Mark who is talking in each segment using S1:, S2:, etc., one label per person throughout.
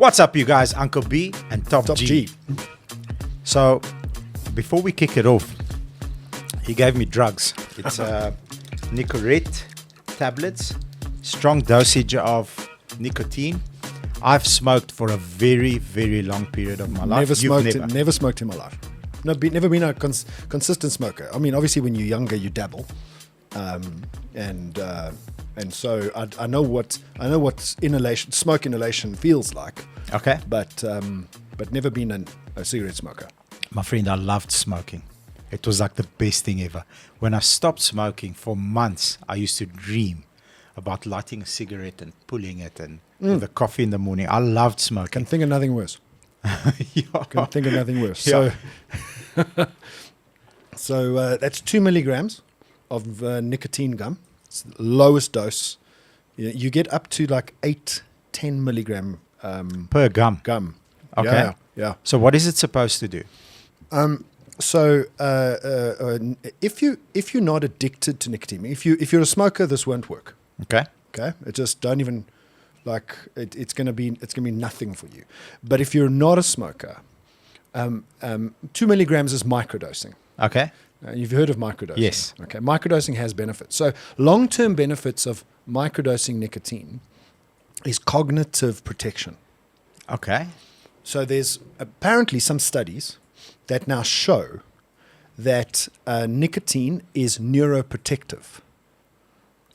S1: What's up, you guys? Uncle B and Top G. So, before we kick it off, he gave me drugs. It's Nicotine tablets, strong dosage of nicotine. I've smoked for a very, very long period of my life.
S2: Never smoked in my life. Never been a consistent smoker. I mean, obviously, when you're younger, you dabble, and so I know what smoke inhalation feels like.
S1: Okay,
S2: but never been a cigarette smoker.
S1: My friend, I loved smoking. It was like the best thing ever. When I stopped smoking for months, I used to dream about lighting a cigarette and pulling it and the coffee in the morning. I loved smoking.
S2: Can think of nothing worse.
S1: Yeah.
S2: Can think of nothing worse.
S1: Yeah.
S2: So that's 2 milligrams of nicotine gum. It's the lowest dose. You get up to like 10 milligram
S1: Per gum. Okay.
S2: Yeah.
S1: So what is it supposed to do?
S2: So if you're not addicted to nicotine, if you're a smoker, this won't work.
S1: Okay.
S2: Okay, it just don't even like it, it's gonna be nothing for you. But if you're not a smoker, 2 milligrams is microdosing.
S1: Okay.
S2: You've heard of microdosing?
S1: Yes.
S2: Okay, microdosing has benefits. So long-term benefits of microdosing nicotine is cognitive protection.
S1: Okay.
S2: So there's apparently some studies that now show that nicotine is neuroprotective.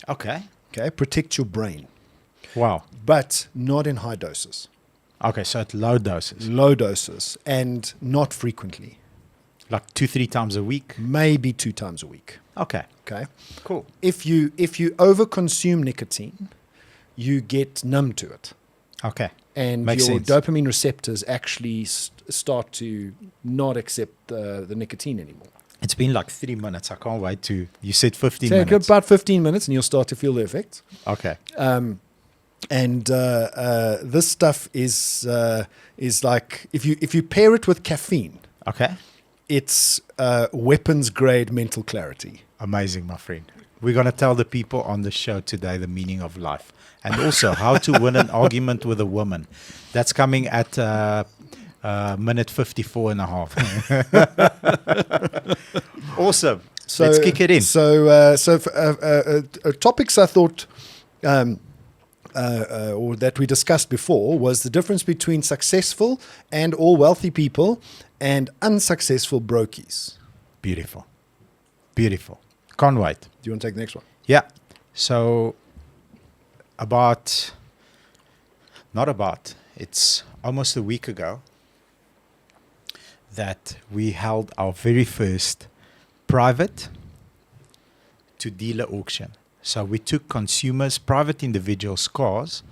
S1: Okay.
S2: Okay, protects your brain,
S1: Wow.
S2: but not in high doses.
S1: Okay, so at low doses,
S2: Low doses and not frequently.
S1: like 2-3 times a week.
S2: Maybe 2 times a week.
S1: Okay.
S2: Okay.
S1: Cool.
S2: If you overconsume nicotine, you get numb to it.
S1: Okay.
S2: And
S1: Makes
S2: your
S1: sense.
S2: dopamine receptors actually start to not accept the nicotine anymore.
S1: It's been like 3 minutes. I can't wait to. You said 15
S2: Take
S1: minutes.
S2: about 15 minutes and you'll start to feel the effects.
S1: Okay.
S2: And this stuff is like if you pair it with caffeine,
S1: Okay.
S2: it's weapons grade mental clarity.
S1: Amazing, my friend. We're going to tell the people on the show today the meaning of life and also how to win an argument with a woman. That's coming at minute 54 and a half. Awesome.
S2: So,
S1: let's kick it in.
S2: Topics I thought or that we discussed before was the difference between successful and all wealthy people and unsuccessful brokies.
S1: Beautiful. Beautiful. Can't wait.
S2: Do you want to take the next one?
S1: Yeah. So it's almost a week ago that we held our very first private to dealer auction. So we took consumers, private individuals' cars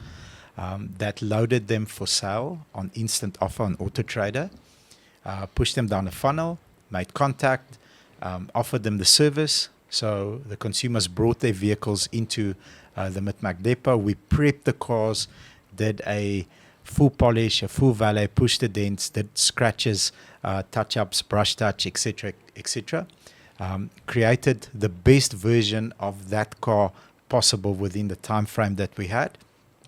S1: that loaded them for sale on instant offer on Autotrader, pushed them down a funnel, made contact, offered them the service. So the consumers brought their vehicles into the Mid-Mac depot. We prepped the cars, did a full polish, a full valet, pushed the dents, did scratches, touch-ups, brush touch, etc., etc. Created the best version of that car possible within the time frame that we had,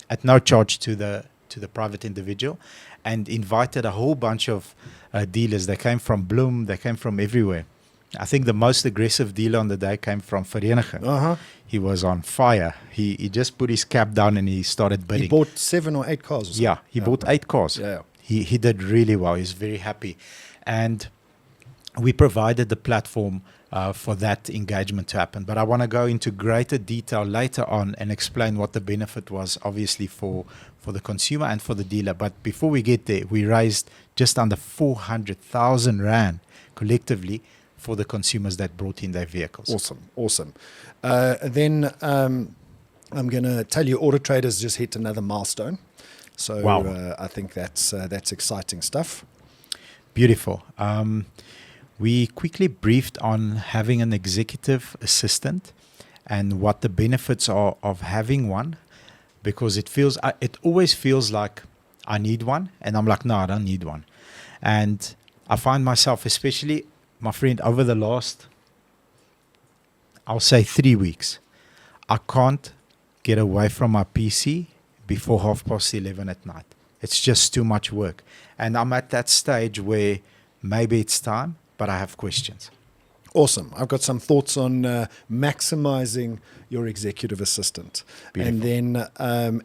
S1: at no charge to the private individual, and invited a whole bunch of dealers. They came from Bloem, they came from everywhere. I think the most aggressive dealer on the day came from Vereniging.
S2: Uh-huh.
S1: He was on fire. He just put his cap down and he started bidding.
S2: He bought 7 or 8 cars or something.
S1: Yeah, he bought 8 cars.
S2: Yeah.
S1: He did really well. He's very happy. And we provided the platform for that engagement to happen. But I want to go into greater detail later on and explain what the benefit was, obviously, for the consumer and for the dealer. But before we get there, we raised just under 400,000 Rand collectively for the consumers that brought in their vehicles.
S2: Awesome. Then I'm going to tell you, Autotrader's just hit another milestone. So
S1: Wow.
S2: I think that's exciting stuff.
S1: Beautiful. We quickly briefed on having an executive assistant and what the benefits are of having one, because it always feels like I need one, and I'm like, no, I don't need one. And I find myself, especially, my friend, over the last, I'll say 3 weeks, I can't get away from my PC before 11:30 at night. It's just too much work. And I'm at that stage where maybe it's time, but I have questions.
S2: Awesome. I've got some thoughts on maximizing your executive assistant,
S1: Beautiful.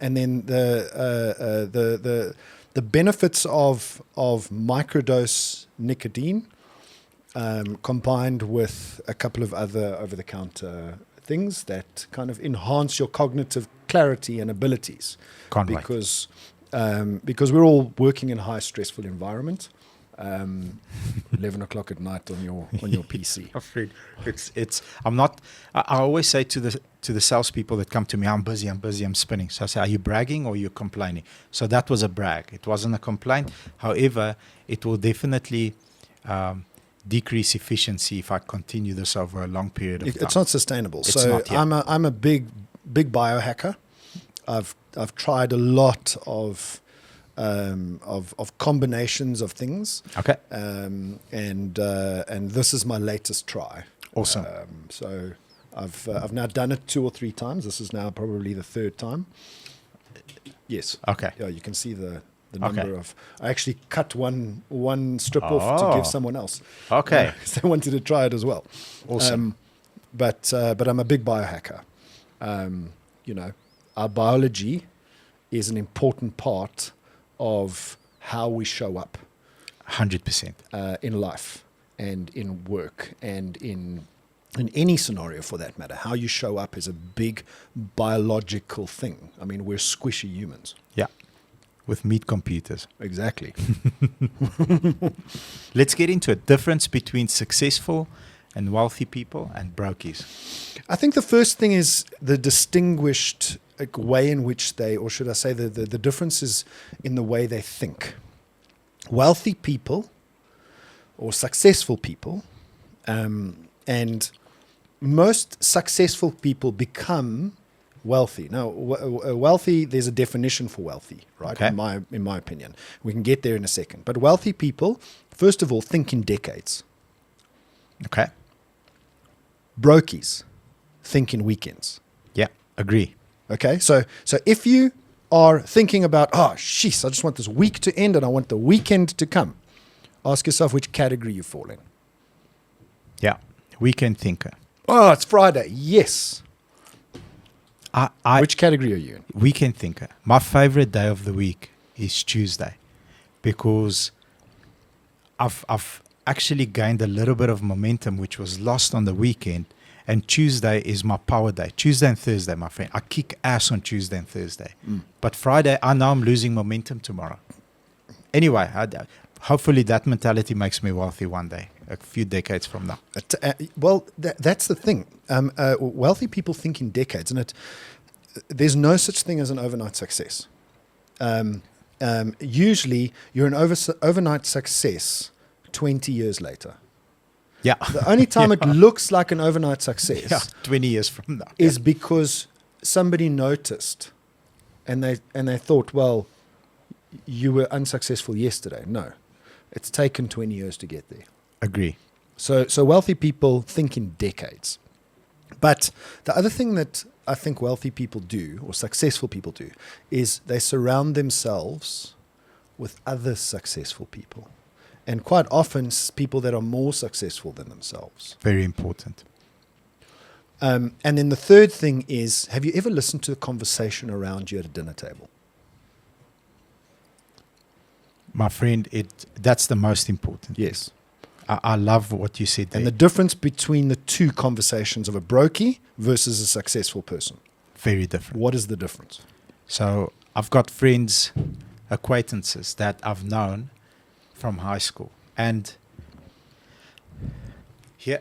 S2: and then the benefits of microdose nicotine combined with a couple of other over-the-counter things that kind of enhance your cognitive clarity and abilities.
S1: Can't wait.
S2: Because we're all working in a high stressful environment. 11 o'clock at night on your PC.
S1: Afraid it's. I'm not. I always say to the salespeople that come to me, I'm busy, I'm spinning. So I say, are you bragging or are you complaining? So that was a brag. It wasn't a complaint. However, it will definitely decrease efficiency if I continue this over a long period of time.
S2: It's not sustainable.
S1: It's
S2: so
S1: not, yeah.
S2: I'm a big biohacker. I've tried a lot of combinations of things.
S1: Okay.
S2: And this is my latest try.
S1: Awesome.
S2: So I've now done it 2 or 3 times. This is now probably the 3rd time. Yes.
S1: Okay.
S2: Yeah, you can see the number
S1: Okay.
S2: of. I actually cut one strip off to give someone else.
S1: Okay.
S2: Because they wanted to try it as well.
S1: Awesome.
S2: But I'm a big biohacker. Our biology is an important part of how we show up
S1: 100%.
S2: in life and in work and in any scenario for that matter. How you show up is a big biological thing. I mean, we're squishy humans.
S1: Yeah. With meat computers.
S2: Exactly.
S1: Let's get into it. Difference between successful and wealthy people and brokies.
S2: I think the first thing is the distinguished way in which they, or should I say the difference is in the way they think. Wealthy people or successful people, and most successful people become wealthy. Now, wealthy, there's a definition for wealthy, right?
S1: Okay.
S2: In my opinion. We can get there in a second. But wealthy people, first of all, think in decades.
S1: Okay.
S2: Brokies think in weekends.
S1: Yeah. Agree.
S2: Okay, so if you are thinking about, I just want this week to end and I want the weekend to come, ask yourself which category you fall in.
S1: Yeah. Weekend thinker.
S2: Oh, it's Friday. Yes.
S1: I
S2: Which category are you in?
S1: Weekend thinker. My favorite day of the week is Tuesday because I've actually gained a little bit of momentum which was lost on the weekend. And Tuesday is my power day. Tuesday and Thursday, my friend. I kick ass on Tuesday and Thursday. But Friday, I know I'm losing momentum tomorrow. Anyway, hopefully that mentality makes me wealthy one day, a few decades from now.
S2: That's the thing. Wealthy people think in decades, and there's no such thing as an overnight success. Usually, you're an overnight success 20 years later.
S1: Yeah.
S2: The only time it looks like an overnight success
S1: 20 years from now.
S2: is because somebody noticed and they thought, well, you were unsuccessful yesterday. No, it's taken 20 years to get there.
S1: Agree.
S2: So wealthy people think in decades. But the other thing that I think wealthy people do, or successful people do, is they surround themselves with other successful people. And quite often, people that are more successful than themselves.
S1: Very important.
S2: And then the third thing is, have you ever listened to the conversation around you at a dinner table?
S1: My friend, that's the most important.
S2: Yes.
S1: I love what you said there.
S2: And the difference between the two conversations of a brokie versus a successful person.
S1: Very different.
S2: What is the difference?
S1: So I've got friends, acquaintances that I've known from high school. And here,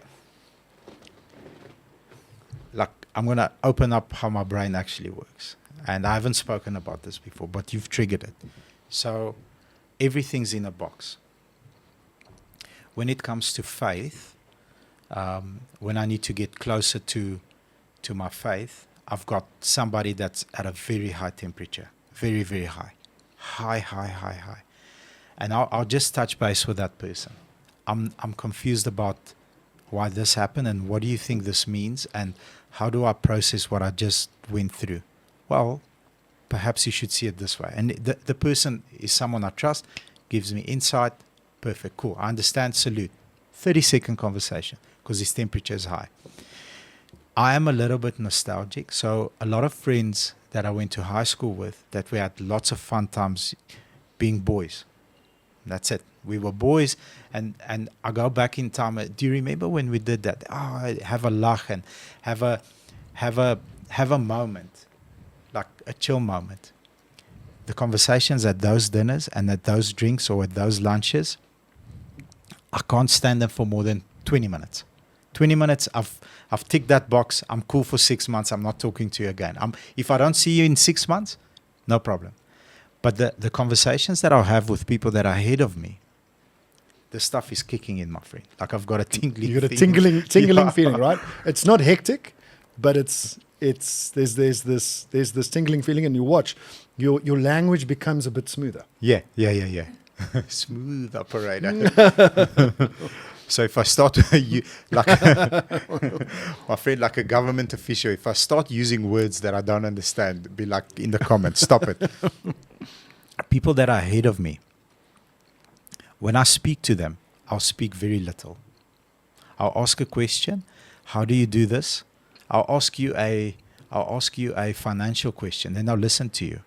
S1: like, I'm going to open up how my brain actually works. And I haven't spoken about this before, but you've triggered it. So everything's in a box. When it comes to faith, when I need to get closer to my faith, I've got somebody that's at a very high temperature, very, very high. High. And I'll just touch base with that person. I'm confused about why this happened and what do you think this means and how do I process what I just went through? Well, perhaps you should see it this way. And the person is someone I trust, gives me insight. Perfect, cool. I understand, salute. 30-second conversation because his temperature is high. I am a little bit nostalgic. So a lot of friends that I went to high school with, that we had lots of fun times being boys. That's it. We were boys, and I go back in time. Do you remember when we did that? Oh, have a lach and have a moment, like a chill moment. The conversations at those dinners and at those drinks or at those lunches, I can't stand them for more than 20 minutes. 20 minutes, I've ticked that box. I'm cool for 6 months. I'm not talking to you again. If I don't see you in 6 months, no problem. But the conversations that I'll have with people that are ahead of me, the stuff is kicking in, my friend. Like I've got a tingling.
S2: You got a tingling feeling, right? It's not hectic, but there's this tingling feeling, and you watch, your language becomes a bit smoother.
S1: Yeah. Smooth operator. So if I start you like my friend, like a government official, if I start using words that I don't understand, be like in the comments, stop it. People that are ahead of me, when I speak to them, I'll speak very little. I'll ask a question. How do you do this? I'll ask you a financial question, then I'll listen to you.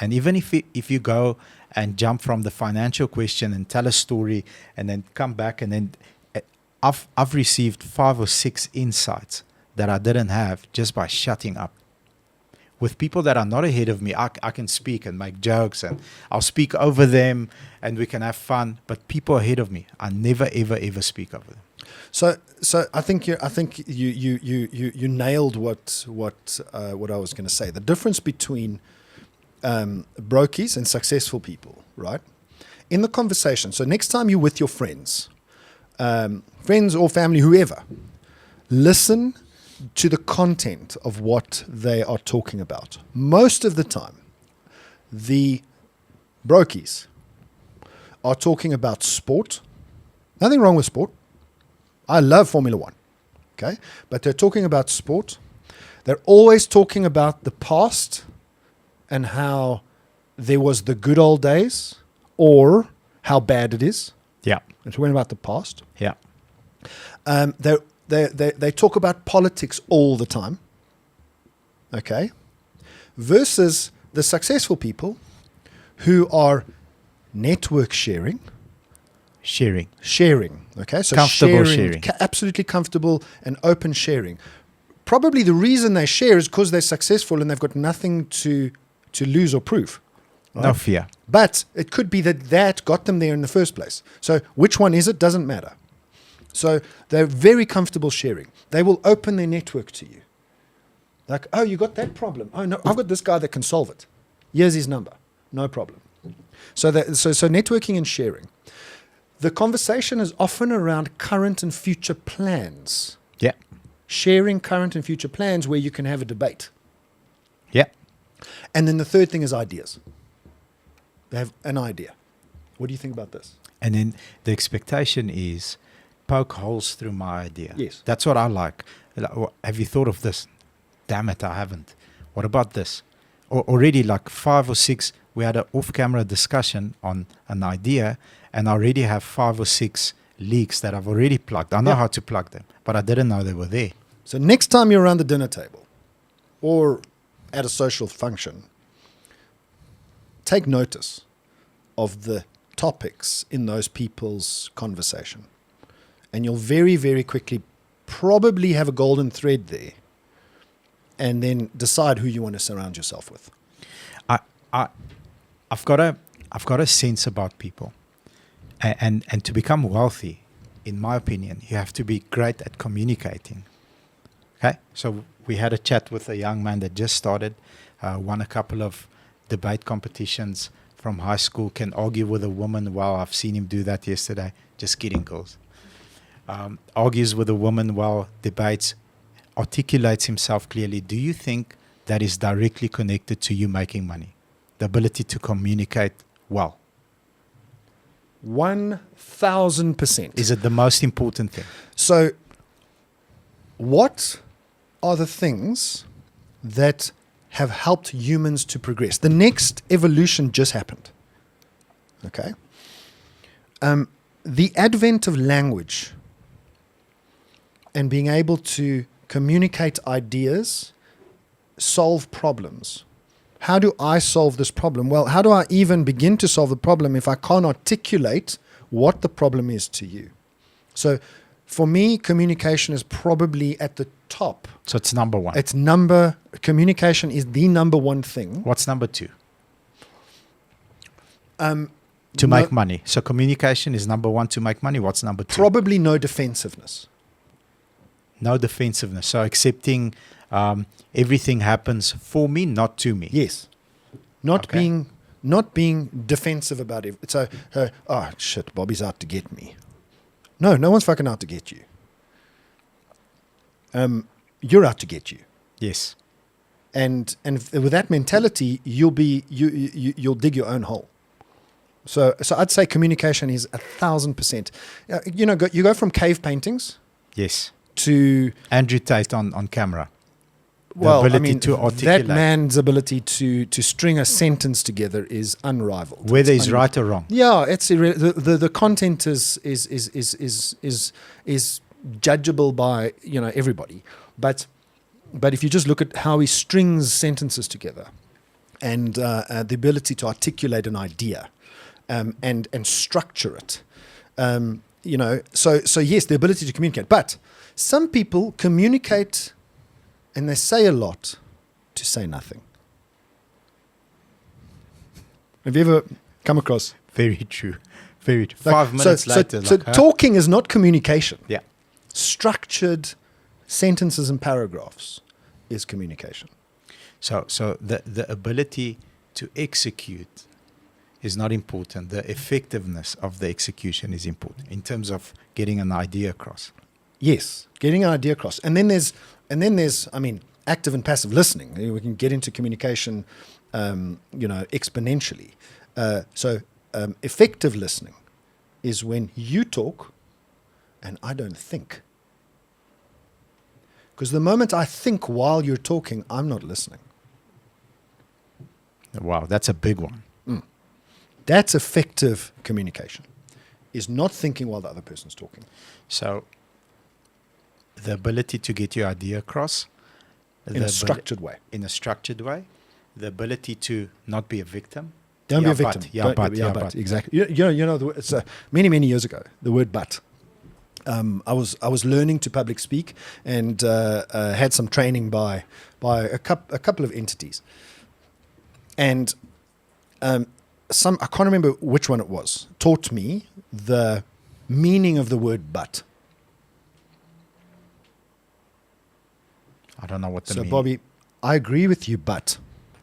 S1: And even if you go and jump from the financial question and tell a story and then come back, and then I've received 5 or 6 insights that I didn't have just by shutting up. With people that are not ahead of me, I can speak and make jokes, and I'll speak over them and we can have fun. But people ahead of me, I never ever speak over them.
S2: So I think you nailed what I was going to say. The difference between brokies and successful people, right? In the conversation. So next time you're with your friends or family, whoever, listen to the content of what they are talking about. Most of the time, the brokies are talking about sport. Nothing wrong with sport. I love Formula One. Okay? But they're talking about sport. They're always talking about the past and how there was the good old days or how bad it is.
S1: Yeah.
S2: They're talking about the past.
S1: Yeah.
S2: They talk about politics all the time. Okay? Versus the successful people who are network sharing. Sharing. Okay? So
S1: comfortable sharing.
S2: Absolutely comfortable and open sharing. Probably the reason they share is because they're successful and they've got nothing to lose or prove. Right?
S1: No fear.
S2: But it could be that got them there in the first place. So which one is it? Doesn't matter. So they're very comfortable sharing. They will open their network to you. Like, oh, you got that problem. Oh, no, I've got this guy that can solve it. Here's his number. No problem. So networking and sharing. The conversation is often around current and future plans.
S1: Yeah.
S2: Sharing current and future plans where you can have a debate.
S1: Yeah.
S2: And then the third thing is ideas. They have an idea. What do you think about this?
S1: And then the expectation is poke holes through my idea.
S2: Yes.
S1: That's what I like. Have you thought of this? Damn it, I haven't. What about this? Already like 5 or 6, we had an off-camera discussion on an idea, and I already have 5 or 6 leaks that I've already plugged. I know how to plug them, but I didn't know they were there.
S2: So next time you're around the dinner table or at a social function, take notice of the topics in those people's conversation. And you'll very, very quickly probably have a golden thread there, and then decide who you want to surround yourself with.
S1: I've got a sense about people, and to become wealthy, in my opinion, you have to be great at communicating. Okay, so we had a chat with a young man that just started, won a couple of debate competitions from high school, can argue with a woman. Wow, I've seen him do that yesterday. Just kidding, girls. Argues with a woman while debates, articulates himself clearly. Do you think that is directly connected to you making money? The ability to communicate well.
S2: 1,000%.
S1: Is it the most important thing?
S2: So, what are the things that have helped humans to progress. The next evolution just happened. Okay? The advent of language and being able to communicate ideas, solve problems. How do I solve this problem? Well, how do I even begin to solve the problem if I can't articulate what the problem is to you? So for me, communication is probably at the top.
S1: So it's number one.
S2: Communication is the number one thing.
S1: What's number two? To make money. So communication is number one to make money. What's number two?
S2: Probably no defensiveness.
S1: No defensiveness. So accepting everything happens for me, not to me.
S2: Yes. Not being defensive about it. So, oh shit, Bobby's out to get me. No one's fucking out to get you. You're out to get you.
S1: Yes.
S2: And with that mentality, you'll dig your own hole. So I'd say communication is 1,000%. You go from cave paintings.
S1: Yes.
S2: To
S1: Andrew Tate on camera.
S2: Well,
S1: to articulate.
S2: that man's ability to string a sentence together is unrivaled.
S1: Whether he's right or wrong.
S2: Yeah, it's the content is judgeable by everybody. But if you just look at how he strings sentences together, and the ability to articulate an idea, and structure it, so yes, the ability to communicate. But some people communicate. And they say a lot to say nothing. Have you ever come across?
S1: Very true. Very true. 5 minutes later.
S2: So talking is not communication.
S1: Yeah.
S2: Structured sentences and paragraphs is communication.
S1: So the ability to execute is not important. The effectiveness of the execution is important in terms of getting an idea across.
S2: Yes, getting an idea across. And then there's, active and passive listening. We can get into communication, exponentially. So effective listening is when you talk and I don't think. Because the moment I think while you're talking, I'm not listening.
S1: Wow, that's a big one.
S2: That's effective communication, is not thinking while the other person's talking.
S1: So the ability to get your idea across
S2: in a structured way.
S1: In a structured way. The ability to not be a victim.
S2: Don't be a victim.
S1: But.
S2: Exactly. It's many years ago, the word but. I was learning to public speak and had some training by a couple of entities. And I can't remember which one it was, taught me the meaning of the word but.
S1: I don't know what the meaning.
S2: So, Bobby, I agree with you, but.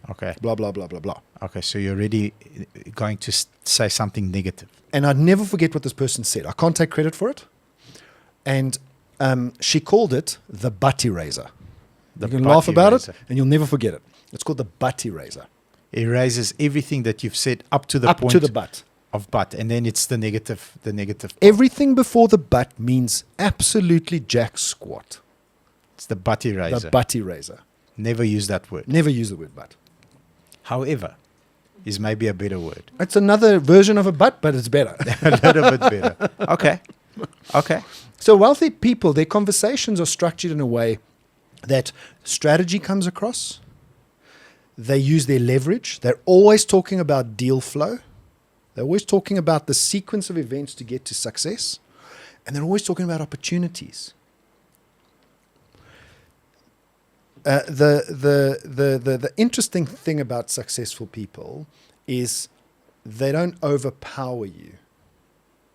S1: Okay.
S2: Blah, blah, blah, blah, blah.
S1: Okay, so you're already going to say something negative.
S2: And I'd never forget what this person said. I can't take credit for it. And she called it the butt eraser. You can laugh about it, and you'll never forget it. It's called the butt eraser.
S1: Erases everything that you've said up to the point
S2: to the butt.
S1: Of butt, and then it's the negative part.
S2: Everything before the butt means absolutely jack squat.
S1: It's the butt eraser.
S2: The butt eraser.
S1: Never use that word.
S2: Never use the word butt.
S1: However, is maybe a better word.
S2: It's another version of a butt, but it's better.
S1: A little bit better. Okay.
S2: So wealthy people, their conversations are structured in a way that strategy comes across. They use their leverage. They're always talking about deal flow. They're always talking about the sequence of events to get to success. And they're always talking about opportunities. The interesting thing about successful people is they don't overpower you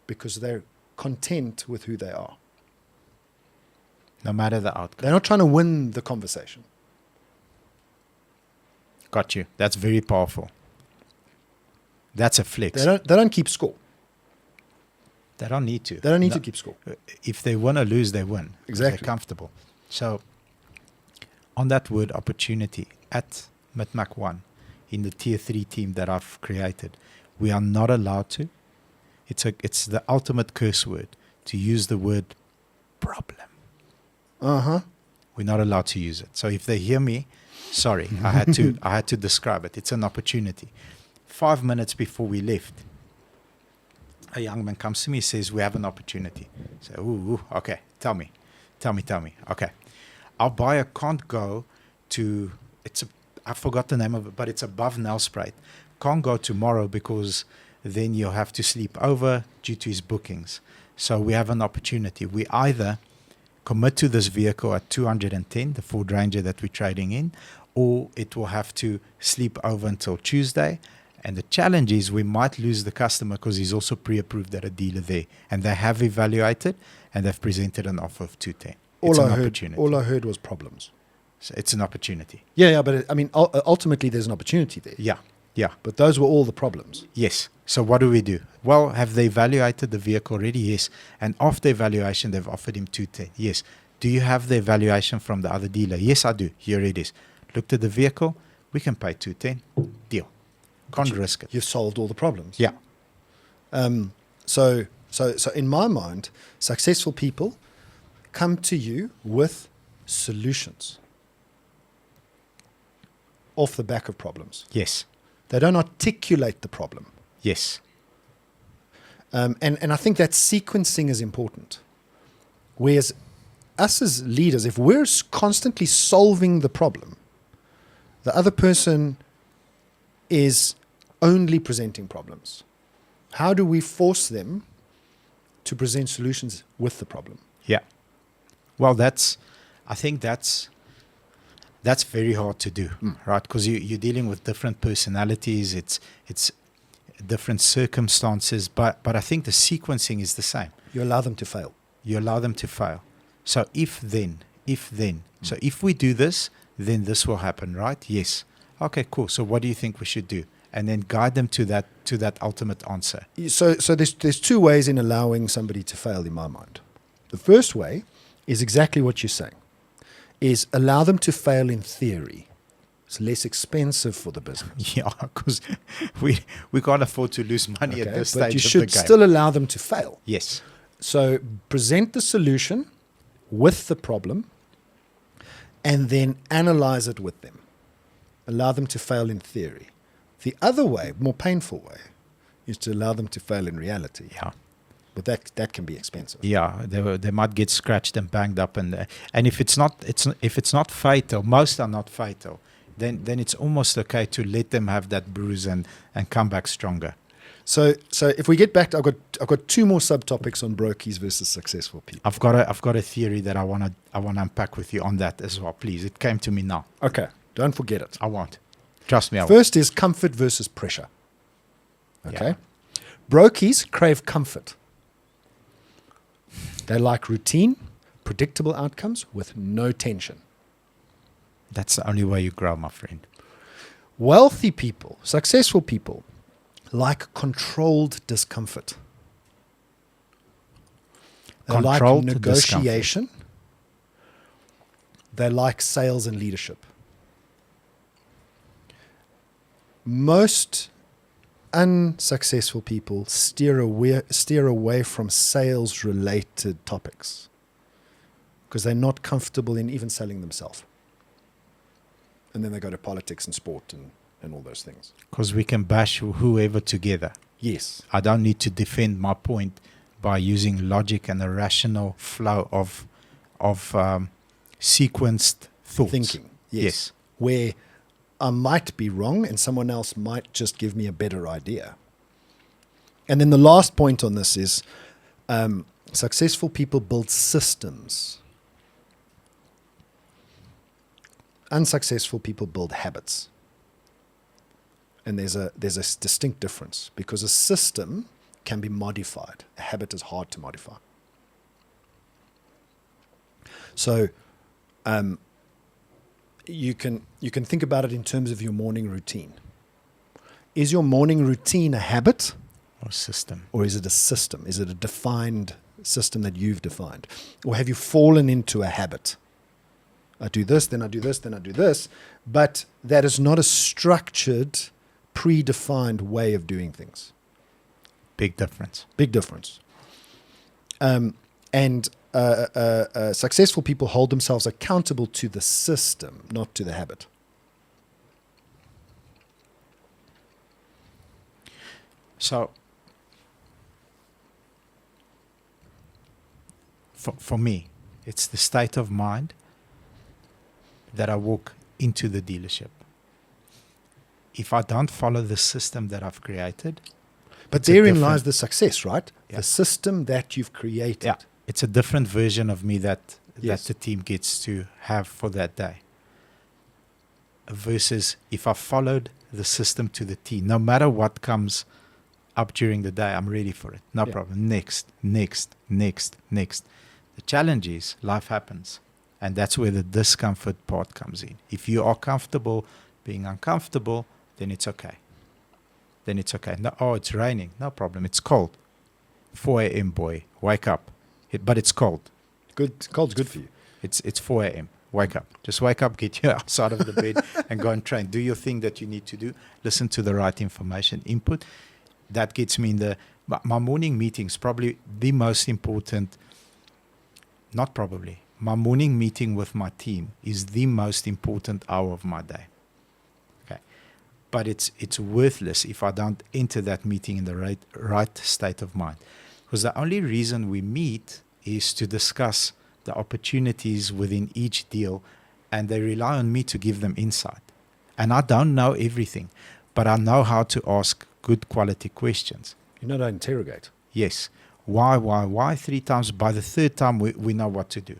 S2: because they're content with who they are.
S1: No matter the outcome.
S2: They're not trying to win the conversation.
S1: Got you. That's very powerful. That's a flex.
S2: They don't keep score.
S1: They don't need to.
S2: They don't need to keep score.
S1: If they win or lose, they win.
S2: Exactly.
S1: They're comfortable. So on that word opportunity at Mitmac 1 in the tier 3 team that I've created, we are not allowed to. It's the ultimate curse word to use the word problem.
S2: Uh-huh.
S1: We're not allowed to use it. So if they hear me Sorry, I had to describe it. It's an opportunity. 5 minutes before we left, a young man comes to me, says, we have an opportunity. I say, okay, tell me. Okay. Our buyer can't go to, I forgot the name of it, but it's above Nelspruit. Can't go tomorrow because then you'll have to sleep over due to his bookings. So we have an opportunity. We either commit to this vehicle at 210, the Ford Ranger that we're trading in, or it will have to sleep over until Tuesday. And the challenge is we might lose the customer because he's also pre-approved at a dealer there. And they have evaluated and they've presented an offer of 210.
S2: All I heard was problems.
S1: So it's an opportunity.
S2: Yeah, but ultimately there's an opportunity there.
S1: Yeah.
S2: But those were all the problems.
S1: Yes. So what do we do? Well, have they evaluated the vehicle already? Yes. And after evaluation, they've offered him 210. Yes. Do you have the evaluation from the other dealer? Yes, I do. Here it is. Looked at the vehicle. We can pay 210. Deal. Can't risk it.
S2: You've solved all the problems.
S1: Yeah.
S2: So in my mind, successful people come to you with solutions off the back of problems.
S1: Yes.
S2: They don't articulate the problem.
S1: Yes.
S2: And I think that sequencing is important. Whereas us as leaders, if we're constantly solving the problem, the other person is only presenting problems. How do we force them to present solutions with the problem?
S1: Yeah. Well, I think that's very hard to do, right? Because you're dealing with different personalities. It's different circumstances, but I think the sequencing is the same.
S2: You allow them to fail.
S1: You allow them to fail. So if then. So if we do this, then this will happen, right? Yes. Okay, cool. So what do you think we should do? And then guide them to that ultimate answer.
S2: So there's two ways in allowing somebody to fail in my mind. The first way is exactly what you're saying, is allow them to fail in theory. It's less expensive for the business.
S1: Yeah, because we can't afford to lose money at this stage of the game.
S2: But you should still allow them to fail.
S1: Yes.
S2: So present the solution with the problem and then analyze it with them. Allow them to fail in theory. The other way, more painful way, is to allow them to fail in reality.
S1: Yeah.
S2: But that can be expensive.
S1: Yeah, they might get scratched and banged up, and if it's not fatal, most are not fatal. Then it's almost okay to let them have that bruise and come back stronger.
S2: So if we get back to, I've got two more subtopics on brokies versus successful people.
S1: I've got a theory that I wanna unpack with you on that as well. Please, it came to me now.
S2: Okay, don't forget it.
S1: I won't. Trust me. I won't.
S2: First is comfort versus pressure. Okay,
S1: Yeah.
S2: Brokies crave comfort. They like routine, predictable outcomes with no tension.
S1: That's the only way you grow, my friend.
S2: Wealthy people, successful people, like controlled discomfort. They
S1: Controlled
S2: like negotiation. They like sales and leadership. Most unsuccessful people steer away from sales-related topics because they're not comfortable in even selling themselves. And then they go to politics and sport and all those things.
S1: Because we can bash whoever together.
S2: Yes.
S1: I don't need to defend my point by using logic and a rational flow of sequenced thoughts.
S2: Thinking. Yes. Where I might be wrong and someone else might just give me a better idea. And then the last point on this is successful people build systems. Unsuccessful people build habits. And there's a distinct difference because a system can be modified. A habit is hard to modify. So you can think about it in terms of your morning routine. Is your morning routine a habit?
S1: Or system.
S2: Or is it a system? Is it a defined system that you've defined? Or have you fallen into a habit? I do this, then I do this, then I do this. But that is not a structured, predefined way of doing things.
S1: Big difference.
S2: Big difference. Successful people hold themselves accountable to the system, not to the habit.
S1: So for me, it's the state of mind that I walk into the dealership. If I don't follow the system that I've created,
S2: But
S1: it's a
S2: therein
S1: different-
S2: lies the success, right?
S1: Yeah.
S2: The system that you've created.
S1: yeah, it's a different version of me that
S2: Yes.
S1: the team gets to have for that day. Versus if I followed the system to the T, no matter what comes up during the day, I'm ready for it. No
S2: Yeah.
S1: problem. Next. The challenge is life happens. And that's where the discomfort part comes in. If you are comfortable being uncomfortable, then it's okay. No, oh, it's raining. No problem. It's cold. 4 a.m. boy, wake up. But it's cold.
S2: Good. Cold's good for you.
S1: It's 4 a.m. Wake up. Just wake up, get you outside of the bed and go and train. Do your thing that you need to do. Listen to the right information, input. That gets me in my morning meetings, probably the most important, not probably, my morning meeting with my team is the most important hour of my day. Okay. But it's worthless if I don't enter that meeting in the right state of mind. Because the only reason we meet is to discuss the opportunities within each deal, and they rely on me to give them insight. And I don't know everything, but I know how to ask good quality questions.
S2: You know how to interrogate.
S1: Yes. Why 3 times? By the third time, we know what to do.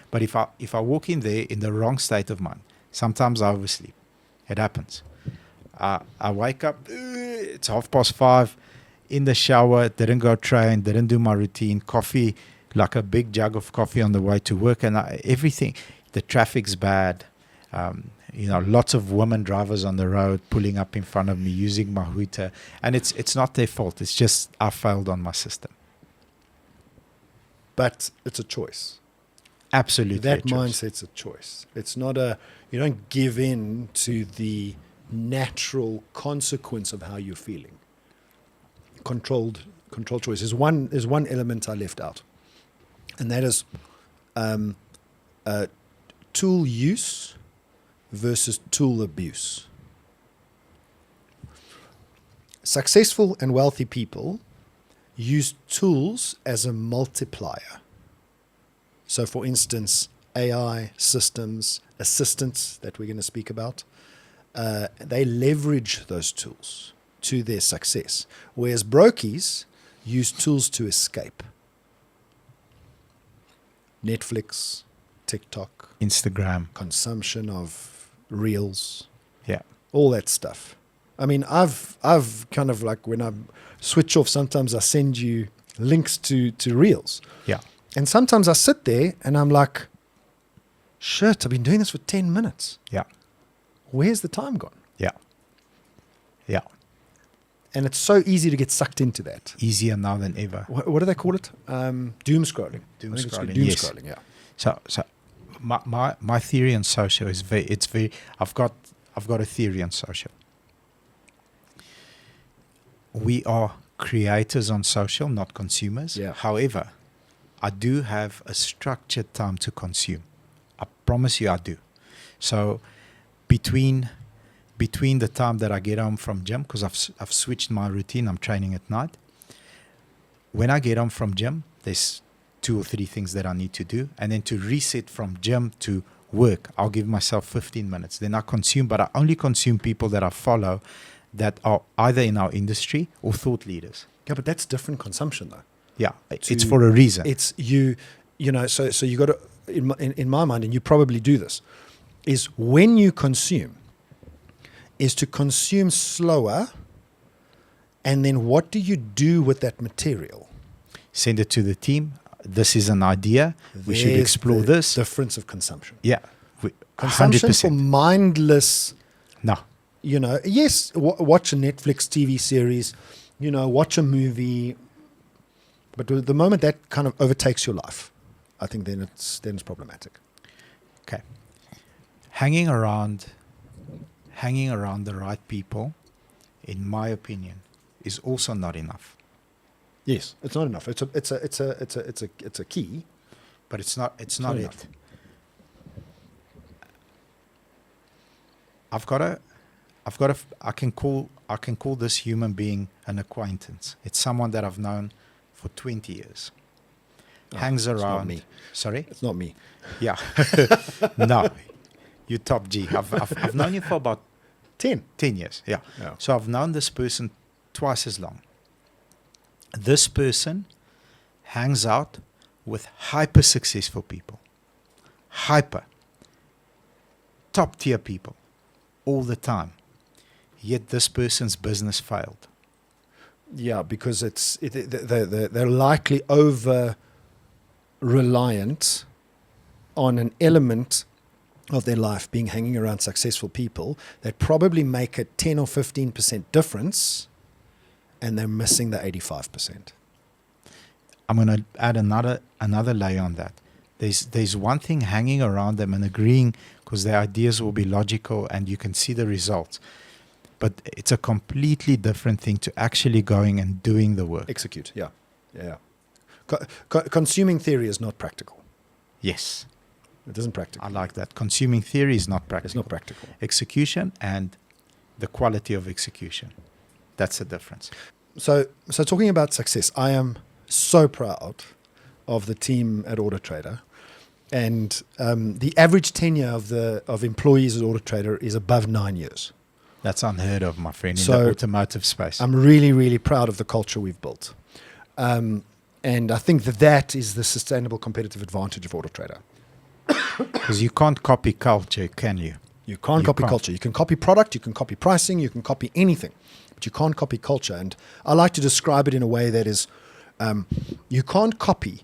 S1: But if I walk in there in the wrong state of mind, sometimes I oversleep. It happens. I wake up, it's 5:30, in the shower, didn't go train, didn't do my routine, coffee, like a big jug of coffee on the way to work, and everything. The traffic's bad. Lots of women drivers on the road pulling up in front of me using my hooter, and it's not their fault. It's just I failed on my system.
S2: But it's a choice.
S1: Absolutely,
S2: That
S1: a choice.
S2: mindset's a choice. It's not you don't give in to the natural consequence of how you're feeling. Controlled choice. There's one element I left out, and that is tool use versus tool abuse. Successful and wealthy people use tools as a multiplier. So, for instance, AI systems, assistants that we're going to speak about, they leverage those tools to their success. Whereas brokies use tools to escape. Netflix, TikTok,
S1: Instagram.
S2: consumption of reels,
S1: Yeah.
S2: all that stuff. I mean, I've kind of like when I switch off, sometimes I send you links to reels.
S1: Yeah.
S2: And sometimes I sit there and I'm like, shit, I've been doing this for 10 minutes.
S1: Yeah.
S2: Where's the time gone?
S1: Yeah. Yeah.
S2: And it's so easy to get sucked into that.
S1: Easier now than ever.
S2: What do they call it? Doom scrolling.
S1: Doom
S2: I think it's
S1: scrolling,
S2: Doom
S1: yes.
S2: scrolling, yeah.
S1: So my theory on social is very I've got a theory on social. We are creators on social, not consumers.
S2: Yeah.
S1: However, I do have a structured time to consume. I promise you I do. So between the time that I get home from gym, because I've switched my routine, I'm training at night. When I get home from gym, there's 2 or 3 things that I need to do. And then to reset from gym to work, I'll give myself 15 minutes. Then I consume, but I only consume people that I follow that are either in our industry or thought leaders.
S2: Yeah, but that's different consumption though.
S1: Yeah, it's for a reason.
S2: It's you know, so you got to, in my mind, and you probably do this, is when you consume, is to consume slower, and then what do you do with that material?
S1: Send it to the team. This is an idea. We should
S2: There's
S1: explore
S2: the
S1: this.
S2: difference of consumption.
S1: Yeah.
S2: Consumption for
S1: 100%.
S2: mindless,
S1: No.
S2: yes, watch a Netflix TV series, watch a movie, but the moment that kind of overtakes your life, I think then it's problematic.
S1: Okay. Hanging around the right people, in my opinion, is also not enough.
S2: Yes, it's not enough. It's a key,
S1: But it's not
S2: enough.
S1: it. I can call this human being an acquaintance. It's someone that I've known for 20 years.
S2: Oh,
S1: Hangs
S2: it's not
S1: around.
S2: me.
S1: Sorry?
S2: It's not me.
S1: Yeah. No. You top G. I've known you for about
S2: 10.
S1: 10 years. Yeah.
S2: Yeah.
S1: So I've known this person twice as long. This person hangs out with hyper successful people. Hyper. Top tier people. All the time. Yet this person's business failed.
S2: Yeah, because they're likely over reliant on an element of their life being hanging around successful people that probably make a 10 or 15% difference, and they're missing the 85%.
S1: I'm going to add another layer on that. There's one thing hanging around them and agreeing because their ideas will be logical and you can see the results. But it's a completely different thing to actually going and doing the work.
S2: Execute, yeah. Consuming theory is not practical.
S1: Yes.
S2: It isn't practical.
S1: I like that. Consuming theory is not practical.
S2: It's not practical.
S1: Execution and the quality of execution. That's the difference.
S2: So talking about success, I am so proud of the team at Autotrader. And the average tenure of employees at Autotrader is above 9 years.
S1: That's unheard of, my friend, in
S2: So
S1: the automotive space.
S2: I'm really, really proud of the culture we've built. And I think that is the sustainable competitive advantage of Autotrader.
S1: Because you can't copy culture, can you?
S2: You can't copy culture. You can copy product, you can copy pricing, you can copy anything. But you can't copy culture. And I like to describe it in a way that is, you can't copy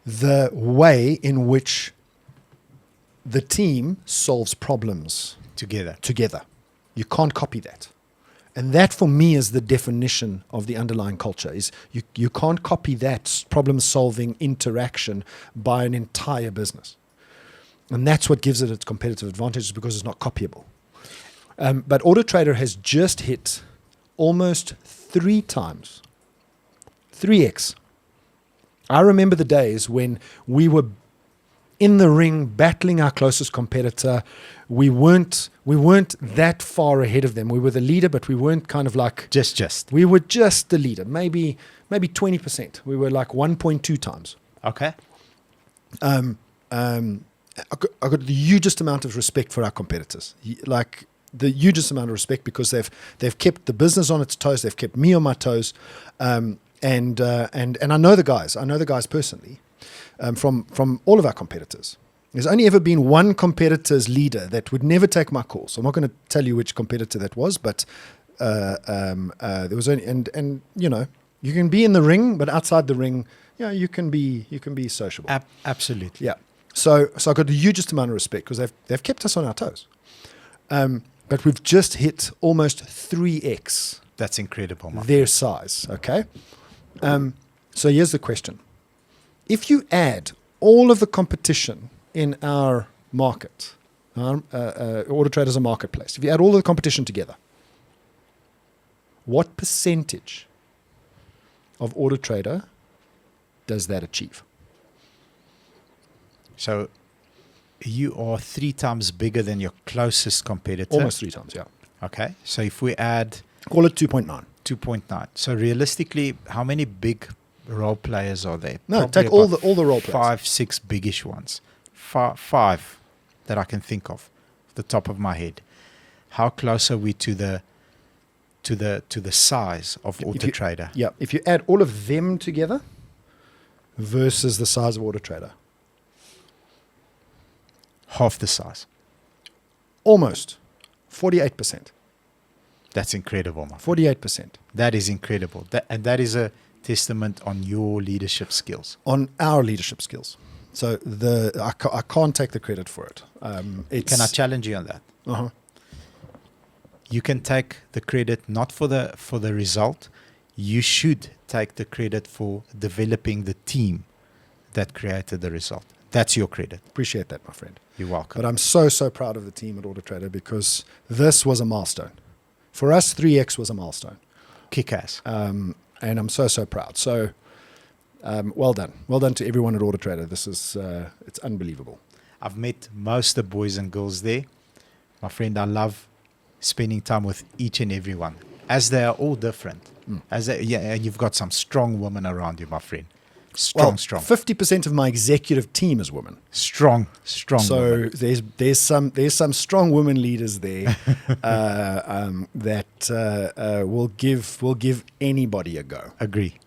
S2: the way in which the team solves problems together. You can't copy that. And that for me is the definition of the underlying culture is you can't copy that problem solving interaction by an entire business. And that's what gives it its competitive advantage because it's not copyable. But Autotrader has just hit almost 3 times, 3x. I remember the days when we were in the ring battling our closest competitor. We weren't that far ahead of them. We were the leader, but we weren't kind of like
S1: Just.
S2: we were just the leader. Maybe 20%. We were like 1.2 times.
S1: Okay.
S2: I got the hugest amount of respect for our competitors. Like the hugest amount of respect because they've kept the business on its toes. They've kept me on my toes. And I know the guys. I know the guys personally from all of our competitors. There's only ever been one competitor's leader that would never take my call. So I'm not going to tell you which competitor that was, but there was only and you know you can be in the ring, but outside the ring, you can be sociable.
S1: Absolutely.
S2: Yeah. So I got the hugest amount of respect because they've kept us on our toes. But we've just hit almost 3x.
S1: That's incredible, man.
S2: Their size. Okay. So here's the question: if you add all of the competition in our market, Autotrader is a marketplace. If you add all of the competition together, what percentage of Autotrader does that achieve?
S1: So you are 3 times bigger than your closest competitor.
S2: Almost 3 times, yeah.
S1: Okay. So if we add
S2: Call it 2.9.
S1: 2.9. So realistically, how many big role players are there?
S2: No,
S1: Probably
S2: take all
S1: about
S2: the role players.
S1: 5, 6 biggish ones. 5 that I can think of, the top of my head. How close are we to the size of Autotrader?
S2: Yeah, if you add all of them together versus the size of Autotrader,
S1: Half the size.
S2: almost 48%.
S1: That's incredible, my friend.
S2: 48%
S1: That is incredible. That is a testament on your leadership skills.
S2: on our leadership skills. So I can't take the credit for it.
S1: Can I challenge you on that?
S2: Uh-huh.
S1: You can take the credit not for the result. You should take the credit for developing the team that created the result. That's your credit.
S2: Appreciate that, my friend.
S1: You're welcome.
S2: But I'm so proud of the team at Autotrader because this was a milestone. For us, 3x was a milestone.
S1: Kick ass.
S2: And I'm so proud. So well done. Well done to everyone at Autotrader. This is, it's unbelievable.
S1: I've met most of the boys and girls there. My friend, I love spending time with each and every one. as they are all different. And you've got some strong women around you, my friend. Strong.
S2: 50% of my executive team is women.
S1: Strong.
S2: So
S1: women.
S2: there's some strong women leaders there that will give anybody a go.
S1: Agree.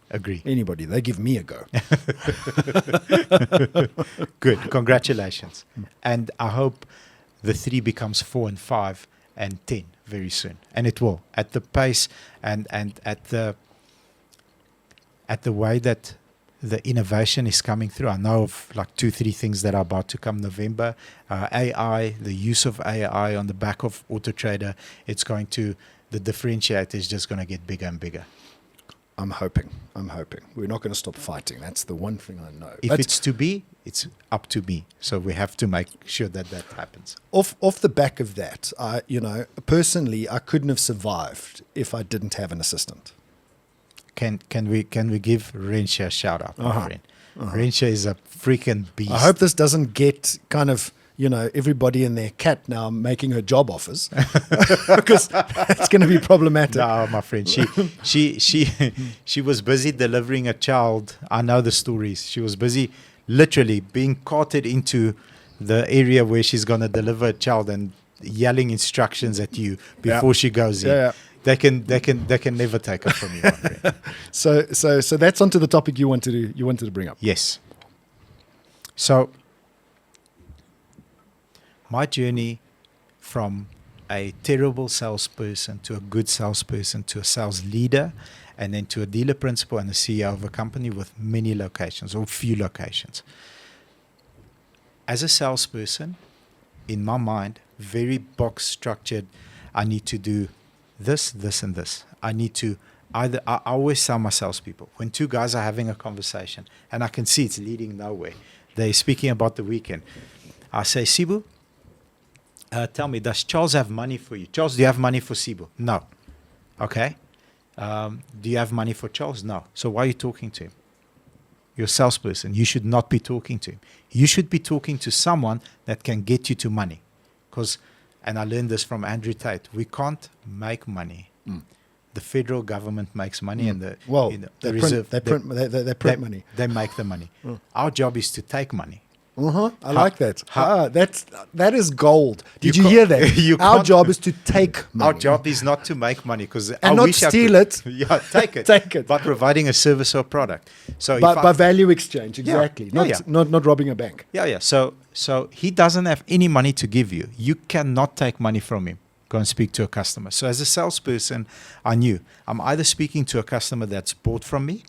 S2: Anybody, they give me a go.
S1: Good. Congratulations. And I hope the 3 becomes 4 and 5 and 10 very soon. And it will, at the pace and at the way that the innovation is coming through. I know of like 2-3 things that are about to come November. AI, the use of AI on the back of Autotrader, the differentiator is just going to get bigger and bigger.
S2: I'm hoping. We're not going to stop fighting. That's the one thing I know.
S1: If it's to be, it's up to me. So we have to make sure that happens.
S2: Off the back of that, personally, I couldn't have survived if I didn't have an assistant.
S1: Can we give Rensha a shout out, my friend? Rensha is a freaking beast.
S2: I hope this doesn't get kind of, everybody and their cat now making her job offers, because it's going to be problematic.
S1: No, my friend, she was busy delivering a child. I know the stories. She was busy literally being carted into the area where she's going to deliver a child and yelling instructions at you before she goes in.
S2: Yeah.
S1: They can never take it from you, my friend.
S2: So that's onto the topic you wanted to bring up.
S1: Yes. So my journey from a terrible salesperson to a good salesperson to a sales leader, and then to a dealer principal and a CEO of a company with many locations or few locations. As a salesperson, in my mind, very box structured, I need to do this, and this. I always tell my salespeople, when 2 guys are having a conversation and I can see it's leading nowhere, they're speaking about the weekend. I say, Sibu, tell me, does Charles have money for you? Charles, do you have money for Sibu? No. Okay. Do you have money for Charles? No. So why are you talking to him? You're a salesperson. You should not be talking to him. You should be talking to someone that can get you to money. And I learned this from Andrew Tate, we can't make money. The federal government makes money, and the reserve
S2: they print money.
S1: They make the money. Our job is to take money.
S2: I like that. That is gold. Did you hear that? Our job is to take money.
S1: Our job is not to make money, because
S2: and not steal it.
S1: Yeah, take it.
S2: Take it.
S1: By providing a service or product. So
S2: by value exchange, exactly. Not robbing a bank.
S1: Yeah. So he doesn't have any money to give you. You cannot take money from him. Go and speak to a customer. So as a salesperson, I knew I'm either speaking to a customer that's bought from me,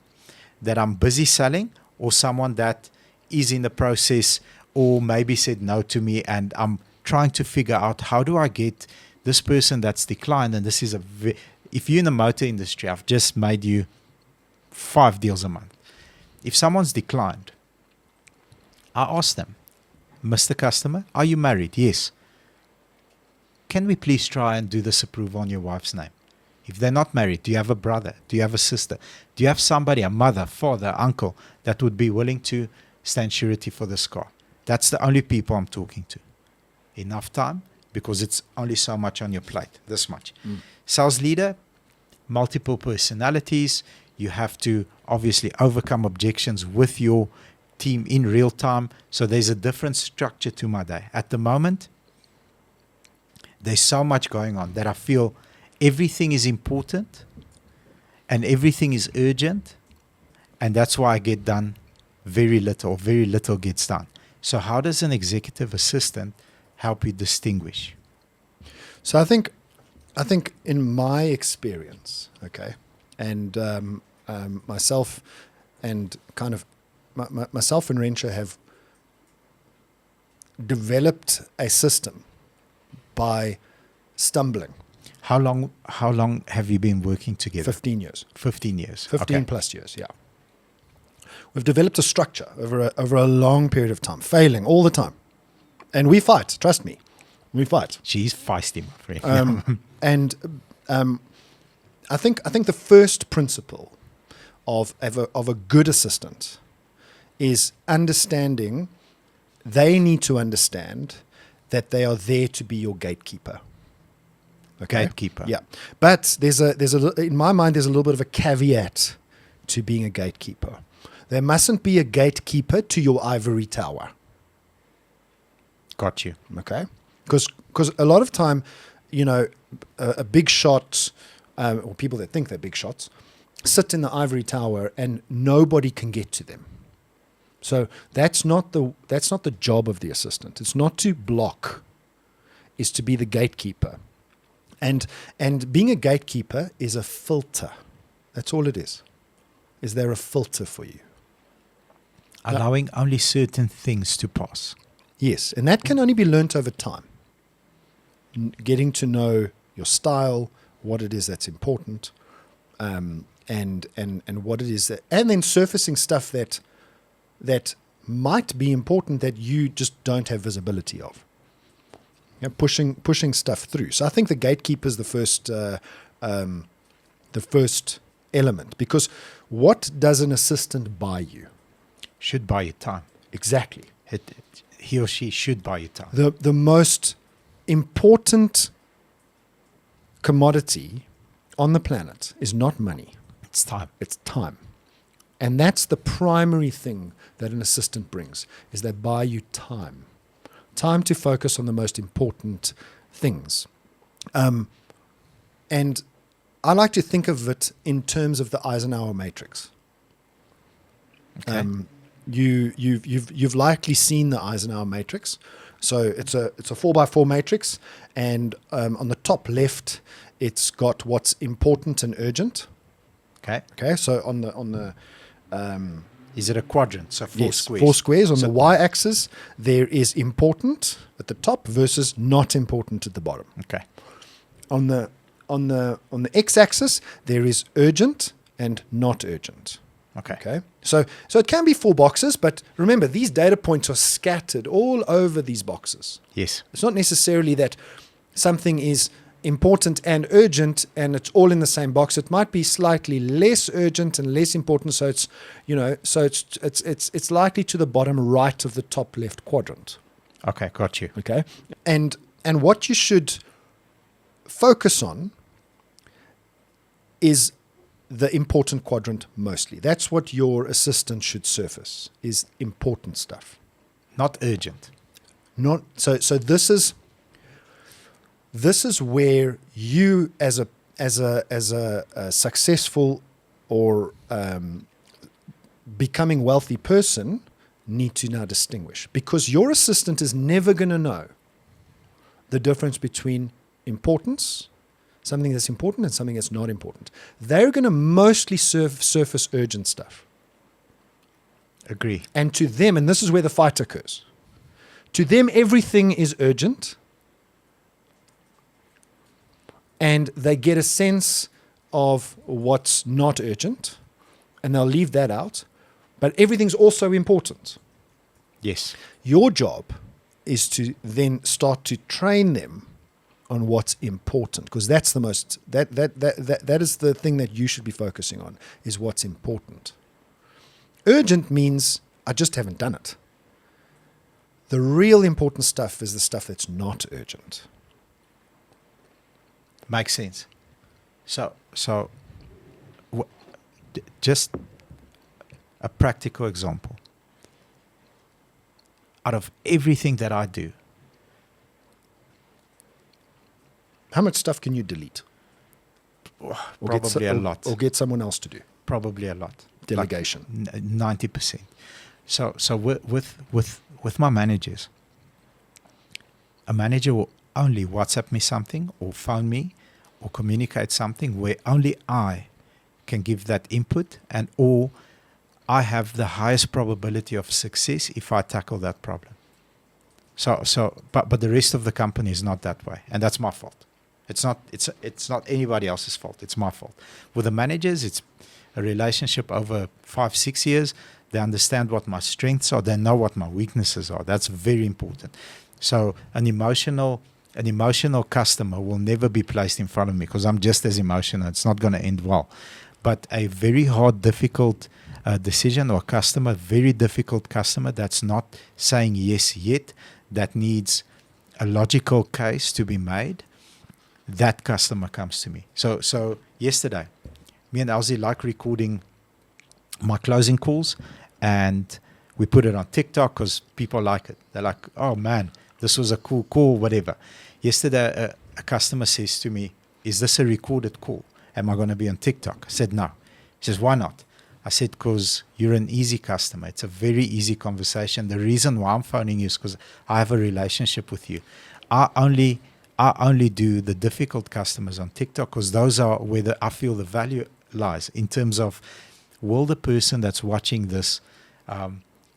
S1: that I'm busy selling, or someone that is in the process or maybe said no to me, and I'm trying to figure out how do I get this person that's declined. And this is if you're in the motor industry, I've just made you 5 deals a month. If someone's declined, I ask them, Mr. Customer, are you married? Yes. Can we please try and do this approval on your wife's name? If they're not married, do you have a brother? Do you have a sister? Do you have somebody, a mother, father, uncle, that would be willing to stand surety for this car? That's the only people I'm talking to. Enough time, because it's only so much on your plate, this much. Sales leader, multiple personalities. You have to obviously overcome objections with your team in real time. So there's a different structure to my day. At the moment, there's so much going on that I feel everything is important and everything is urgent, and that's why I get done very little gets done. So how does an executive assistant help you distinguish?
S2: So I think in my experience, okay, and myself and kind of myself and Rensha have developed a system by stumbling.
S1: How long have you been working together?
S2: 15 years.
S1: 15 years.
S2: 15
S1: okay.
S2: plus years, yeah. We've developed a structure over a long period of time, failing all the time. And we fight, trust me. We fight.
S1: She's feisty, my friend.
S2: I think the first principle of a good assistant is understanding. They need to understand that they are there to be your gatekeeper. Okay.
S1: Gatekeeper.
S2: Yeah. But in my mind, there's a little bit of a caveat to being a gatekeeper. There mustn't be a gatekeeper to your ivory tower.
S1: Got you.
S2: Okay. Because a lot of time, a big shot, or people that think they're big shots, sit in the ivory tower and nobody can get to them. So that's not the job of the assistant. It's not to block, it's to be the gatekeeper. And being a gatekeeper is a filter. That's all it is. Is there a filter for you?
S1: Allowing only certain things to pass.
S2: Yes, and that can only be learnt over time. Getting to know your style, what it is that's important, and what it is that, and then surfacing stuff that might be important that you just don't have visibility of. Pushing stuff through. So I think the gatekeeper is the first element, because what does an assistant buy you?
S1: Should buy you time.
S2: Exactly.
S1: He or she should buy you time.
S2: The most important commodity on the planet is not money.
S1: It's time.
S2: It's time. And that's the primary thing that an assistant brings, is they buy you time. Time to focus on the most important things. And I like to think of it in terms of the Eisenhower matrix.
S1: Okay.
S2: You've likely seen the Eisenhower matrix. So it's a 4x4 matrix, and on the top left, it's got what's important and urgent.
S1: Okay.
S2: Okay. So on the
S1: Is it a quadrant? So four
S2: yes,
S1: squares.
S2: 4 squares. On the y-axis, there is important at the top versus not important at the bottom.
S1: Okay.
S2: On the x-axis, there is urgent and not urgent.
S1: Okay.
S2: Okay. So it can be 4 boxes, but remember, these data points are scattered all over these boxes.
S1: Yes.
S2: It's not necessarily that something is important and urgent and it's all in the same box. It might be slightly less urgent and less important. So it's likely to the bottom right of the top left quadrant.
S1: Okay. Got you.
S2: Okay. And what you should focus on is the important quadrant mostly. That's what your assistant should surface, is important stuff.
S1: Not urgent.
S2: Not so this is where you as a successful or becoming wealthy person need to now distinguish, because your assistant is never going to know the difference between importance, something that's important, and something that's not important. They're going to mostly surface urgent stuff.
S1: Agree.
S2: And to them, and this is where the fight occurs, to them everything is urgent, and they get a sense of what's not urgent, and they'll leave that out, but everything's also important.
S1: Yes.
S2: Your job is to then start to train them on what's important, because that's the most that is the thing that you should be focusing on, is what's important. Urgent means I just haven't done it. The real important stuff is the stuff that's not urgent.
S1: Makes sense. So just a practical example. Out of everything that I do,
S2: How much stuff can you delete?
S1: probably a lot.
S2: Or get someone else to do?
S1: Probably a lot.
S2: Delegation.
S1: Like 90%. So with my managers, a manager will only WhatsApp me something or phone me or communicate something where only I can give that input, and or I have the highest probability of success if I tackle that problem. But the rest of the company is not that way, and that's my fault. It's not anybody else's fault. It's my fault. With the managers, it's a relationship over 5-6 years. They understand what my strengths are. They know what my weaknesses are. That's very important. So an emotional customer will never be placed in front of me, because I'm just as emotional. It's not going to end well. But a very hard, difficult decision, or customer, very difficult customer that's not saying yes yet, that needs a logical case to be made, that customer comes to me. So yesterday, me and Elsie like recording my closing calls, and we put it on TikTok because people like it. They're like, oh man, this was a cool call, whatever. Yesterday, a customer says to me, is this a recorded call? Am I going to be on TikTok? I said, no. He says, why not? I said, because you're an easy customer. It's a very easy conversation. The reason why I'm phoning you is because I have a relationship with you. I only do the difficult customers on TikTok because those are where I feel the value lies in terms of, will the person that's watching this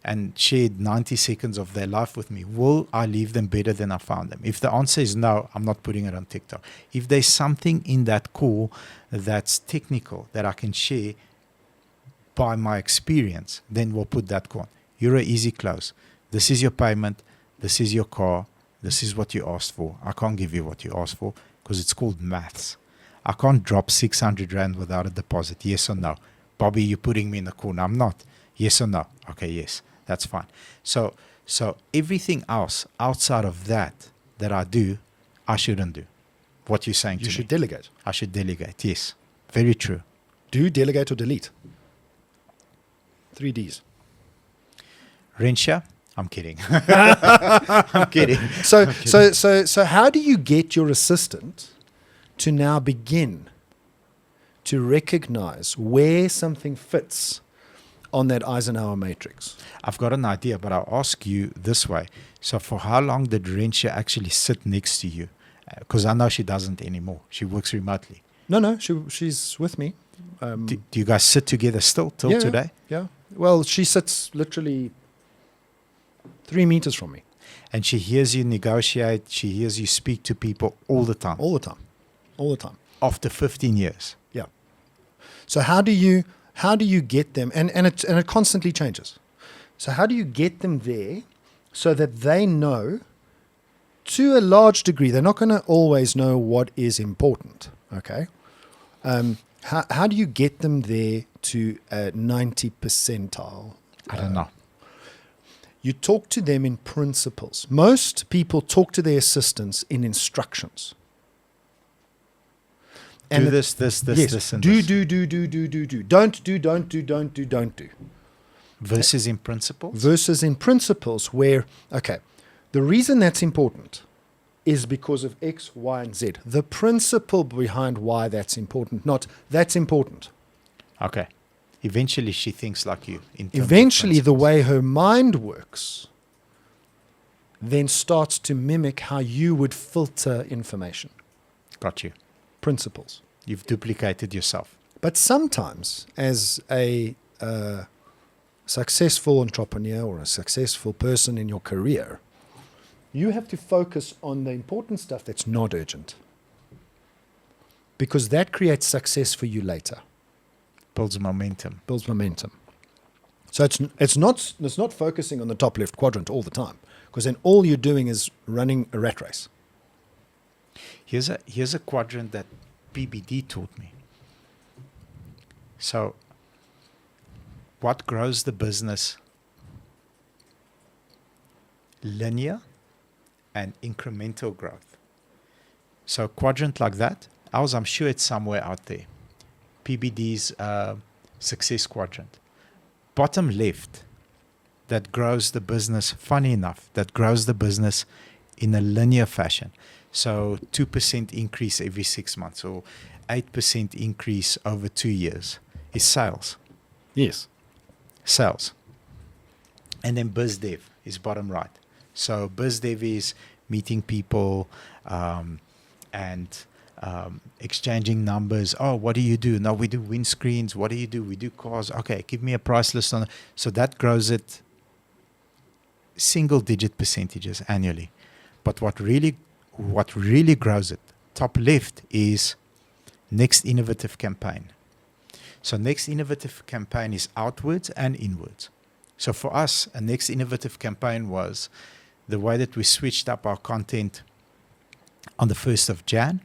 S1: and shared 90 seconds of their life with me, will I leave them better than I found them? If the answer is no, I'm not putting it on TikTok. If there's something in that call that's technical that I can share by my experience, then we'll put that call. You're an easy close. This is your payment. This is your car. This is what you asked for. I can't give you what you asked for because it's called maths. I can't drop 600 Rand without a deposit. Yes or no? Bobby, you're putting me in the corner. I'm not. Yes or no? Okay, yes. That's fine. So everything else outside of that I do, I shouldn't do. What you're saying to me.
S2: You should delegate.
S1: I should delegate. Yes. Very true.
S2: Do, delegate, or delete. 3 Ds.
S1: Rensha? I'm kidding. I'm kidding.
S2: So how do you get your assistant to now begin to recognize where something fits on that Eisenhower matrix?
S1: I've got an idea, but I'll ask you this way. So for how long did Rensha actually sit next to you? Because I know she doesn't anymore. She works remotely.
S2: No, she's with me.
S1: Do you guys sit together still till today?
S2: Yeah. Well, she sits literally 3 meters from me.
S1: And she hears you negotiate. She hears you speak to people all the time.
S2: All the time.
S1: After 15 years.
S2: Yeah. So how do you get them? And it constantly changes. So how do you get them there so that they know, to a large degree, they're not going to always know what is important. Okay. How do you get them there to a 90 percentile?
S1: I don't know.
S2: You talk to them in principles. Most people talk to their assistants in instructions.
S1: And do this,
S2: yes,
S1: and
S2: do. Don't do.
S1: Versus in principles?
S2: Versus in principles where, okay, the reason that's important is because of X, Y, and Z. The principle behind why that's important, not that's important.
S1: Okay. Eventually she thinks like you.
S2: Eventually the way her mind works then starts to mimic how you would filter information.
S1: Got you.
S2: Principles.
S1: You've duplicated yourself.
S2: But sometimes as a successful entrepreneur or a successful person in your career, you have to focus on the important stuff that's not urgent, because that creates success for you later.
S1: Builds momentum.
S2: So it's not focusing on the top left quadrant all the time, because then all you're doing is running a rat race.
S1: Here's a quadrant that PBD taught me. So what grows the business? Linear and incremental growth. So a quadrant like that, I'm sure it's somewhere out there. PBD's success quadrant. Bottom left, that grows the business, funny enough, that grows the business in a linear fashion. So 2% increase every 6 months or 8% increase over 2 years is sales.
S2: Yes.
S1: Sales. And then biz dev is bottom right. So biz dev is meeting people and exchanging numbers. Oh, what do you do? No, we do windscreens. What do you do? We do cars. Okay, give me a price list on it. So that grows it single-digit percentages annually. But what really grows it, top left, is next innovative campaign. So next innovative campaign is outwards and inwards. So for us, a next innovative campaign was the way that we switched up our content on the 1st of Jan.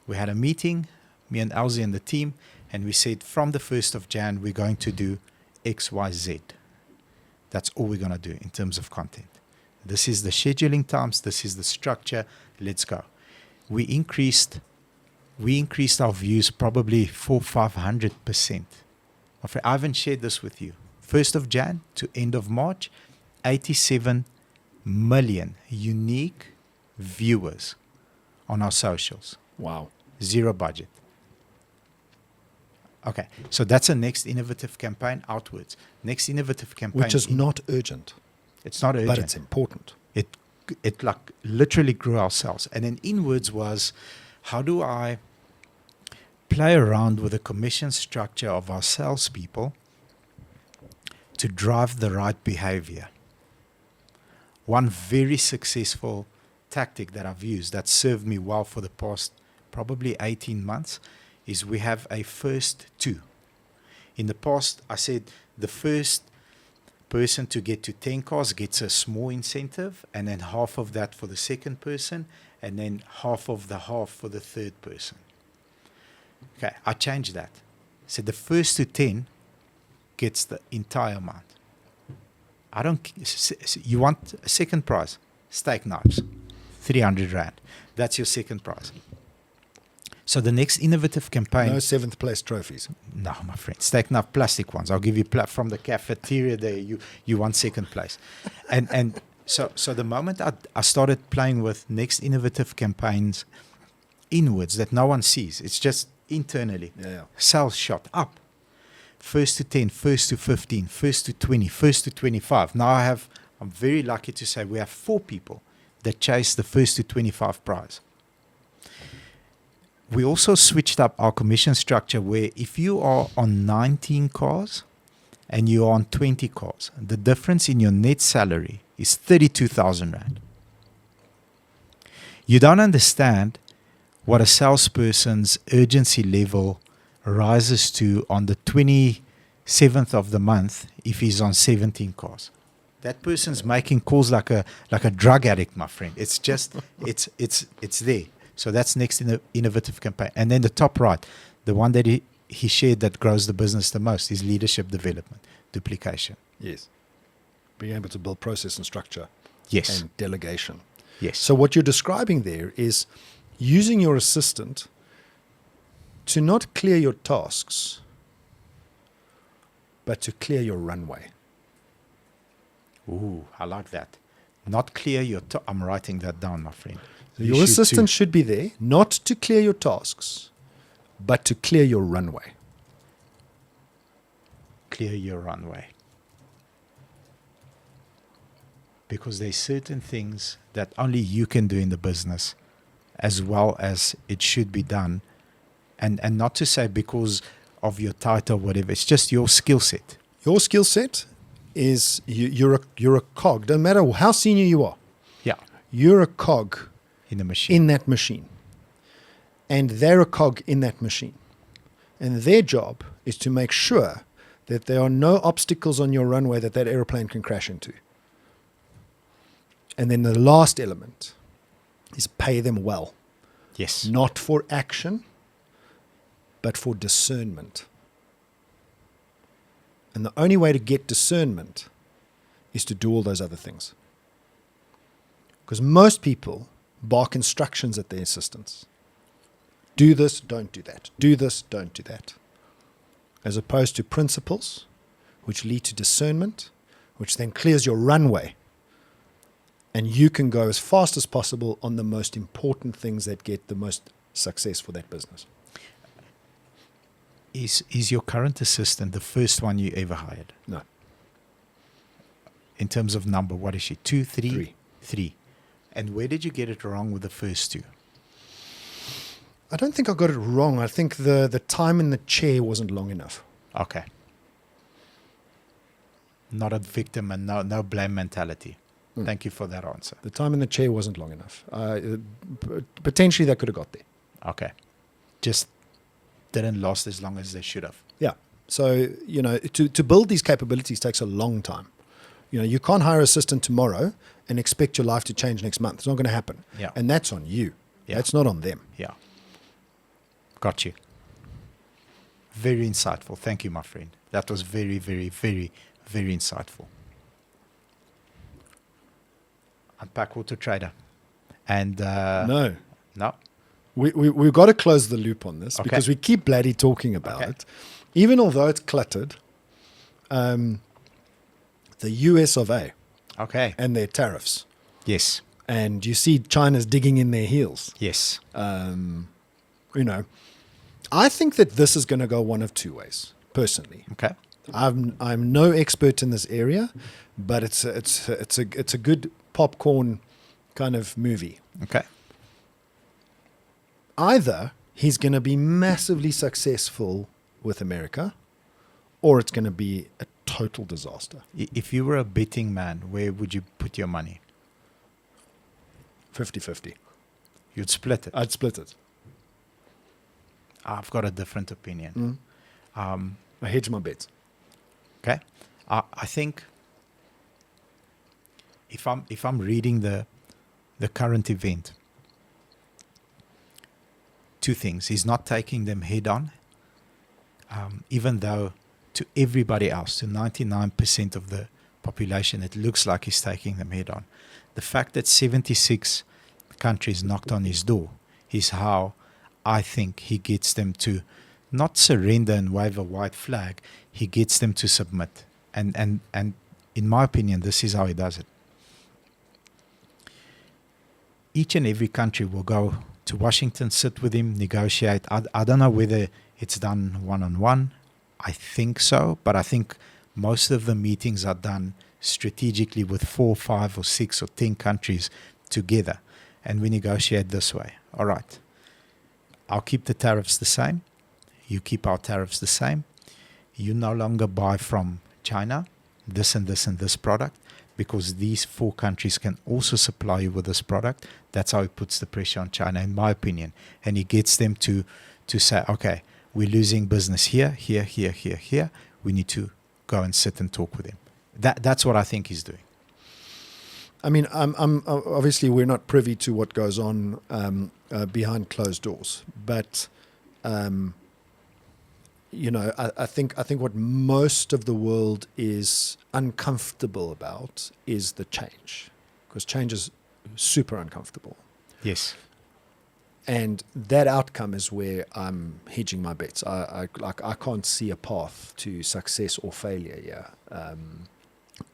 S1: We had a meeting, me and Elsie and the team, and we said from the 1st of Jan, we're going to do X, Y, Z. That's all we're going to do in terms of content. This is the scheduling times. This is the structure. Let's go. we increased our views probably 400-500%. I haven't shared this with you. 1st of Jan to end of March, 87 million unique viewers on our socials.
S2: Wow.
S1: Zero budget. Okay, so that's a next innovative campaign outwards. Next innovative campaign,
S2: Which is not urgent,
S1: it's not urgent,
S2: but it's important.
S1: It like literally grew our sales. And then inwards was, how do I play around with the commission structure of our salespeople to drive the right behavior? One very successful tactic that I've used that served me well for the past probably 18 months is we have a first two. In the past, I said the first person to get to 10 cars gets a small incentive, and then half of that for the second person, and then half of the half for the third person. Okay, I changed that. So the first to 10 gets the entire amount. You want a second prize? Steak knives, 300 Rand. That's your second prize. So the next innovative campaign...
S2: No 7th place trophies.
S1: No, my friend. Steak knife plastic ones. I'll give you from the cafeteria there. You want second place. And so the moment I started playing with next innovative campaigns inwards that no one sees, it's just internally.
S2: Yeah.
S1: Sales shot up. First to 10, first to 15, first to 20, first to 25. Now I'm very lucky to say we have 4 people that chase the first to 25 prize. We also switched up our commission structure where if you are on 19 cars and you are on 20 cars, the difference in your net salary is 32,000 Rand. You don't understand what a salesperson's urgency level rises to on the 27th of the month if he's on 17 cars. That person's making calls like a drug addict, my friend. It's just, it's there. So that's next innovative campaign. And then the top right, the one that he shared that grows the business the most is leadership development, duplication.
S2: Yes. Being able to build process and structure.
S1: Yes.
S2: And delegation.
S1: Yes.
S2: So what you're describing there is using your assistant to not clear your tasks, but to clear your runway.
S1: Ooh, I like that. Not clear your I'm writing that down, my friend.
S2: So your assistant should be there, not to clear your tasks, but to clear your runway.
S1: Clear your runway. Because there's certain things that only you can do in the business as well as it should be done. And not to say because of your title or whatever, it's just your skill set.
S2: Your skill set is you're a cog. Doesn't matter how senior you are.
S1: Yeah.
S2: You're a cog
S1: in the machine.
S2: In that machine. And they're a cog in that machine. And their job is to make sure that there are no obstacles on your runway that airplane can crash into. And then the last element is pay them well.
S1: Yes.
S2: Not for action, but for discernment. And the only way to get discernment is to do all those other things. Because most people bark instructions at their assistants. Do this, don't do that. Do this, don't do that. As opposed to principles, which lead to discernment, which then clears your runway. And you can go as fast as possible on the most important things that get the most success for that business.
S1: Is your current assistant the first one you ever hired?
S2: No.
S1: In terms of number, what is she? 2, 3?
S2: 3.
S1: 3. And where did you get it wrong with the first 2?
S2: I don't think I got it wrong. I think the time in the chair wasn't long enough.
S1: Okay. Not a victim and no blame mentality. Thank you for that answer.
S2: The time in the chair wasn't long enough. Potentially that could have got there.
S1: Okay. Just didn't last as long as they should have.
S2: Yeah. So, to build these capabilities takes a long time. You can't hire an assistant tomorrow and expect your life to change next month. It's not going to happen.
S1: Yeah.
S2: And that's on you.
S1: Yeah.
S2: That's not on them.
S1: Yeah. Got you. Very insightful. Thank you, my friend. That was very, very, very, very insightful. Unpack Autotrader. And
S2: No. we've got to close the loop on this
S1: Okay.
S2: because we keep bloody talking about
S1: Okay.
S2: it. Even although it's cluttered, the US of A
S1: Okay.
S2: and their tariffs.
S1: Yes.
S2: And you see China's digging in their heels.
S1: Yes.
S2: You know, I think that this is going to go one of two ways, personally.
S1: Okay.
S2: I'm no expert in this area, but it's a good popcorn kind of movie.
S1: Okay.
S2: Either he's going to be massively successful with America, or it's going to be a total disaster.
S1: If you were a betting man, where would you put your money?
S2: 50-50.
S1: You'd split it.
S2: I'd split it.
S1: I've got a different opinion.
S2: I hedge my bets.
S1: Okay. I think if I'm reading the current event, two things. He's not taking them head on, even though to everybody else, to 99% of the population, it looks like he's taking them head on. The fact that 76 countries knocked on his door is how I think he gets them to not surrender and wave a white flag. He gets them to submit. And in my opinion, this is how he does it. Each and every country will go to Washington, sit with him, negotiate. I don't know whether it's done one-on-one. I think so, but I think most of the meetings are done strategically with 4, 5, or 6 or 10 countries together. And we negotiate this way. All right. I'll keep the tariffs the same. You keep our tariffs the same. You no longer buy from China this and this and this product, because these 4 countries can also supply you with this product. That's how he puts the pressure on China, in my opinion. And he gets them to say, okay, we're losing business here, here, here, here, here. We need to go and sit and talk with him. That's what I think he's doing.
S2: I mean, I'm obviously we're not privy to what goes on behind closed doors, but you know, I think what most of the world is uncomfortable about is the change, because change is super uncomfortable.
S1: Yes.
S2: And that outcome is where I'm hedging my bets. I can't see a path to success or failure here.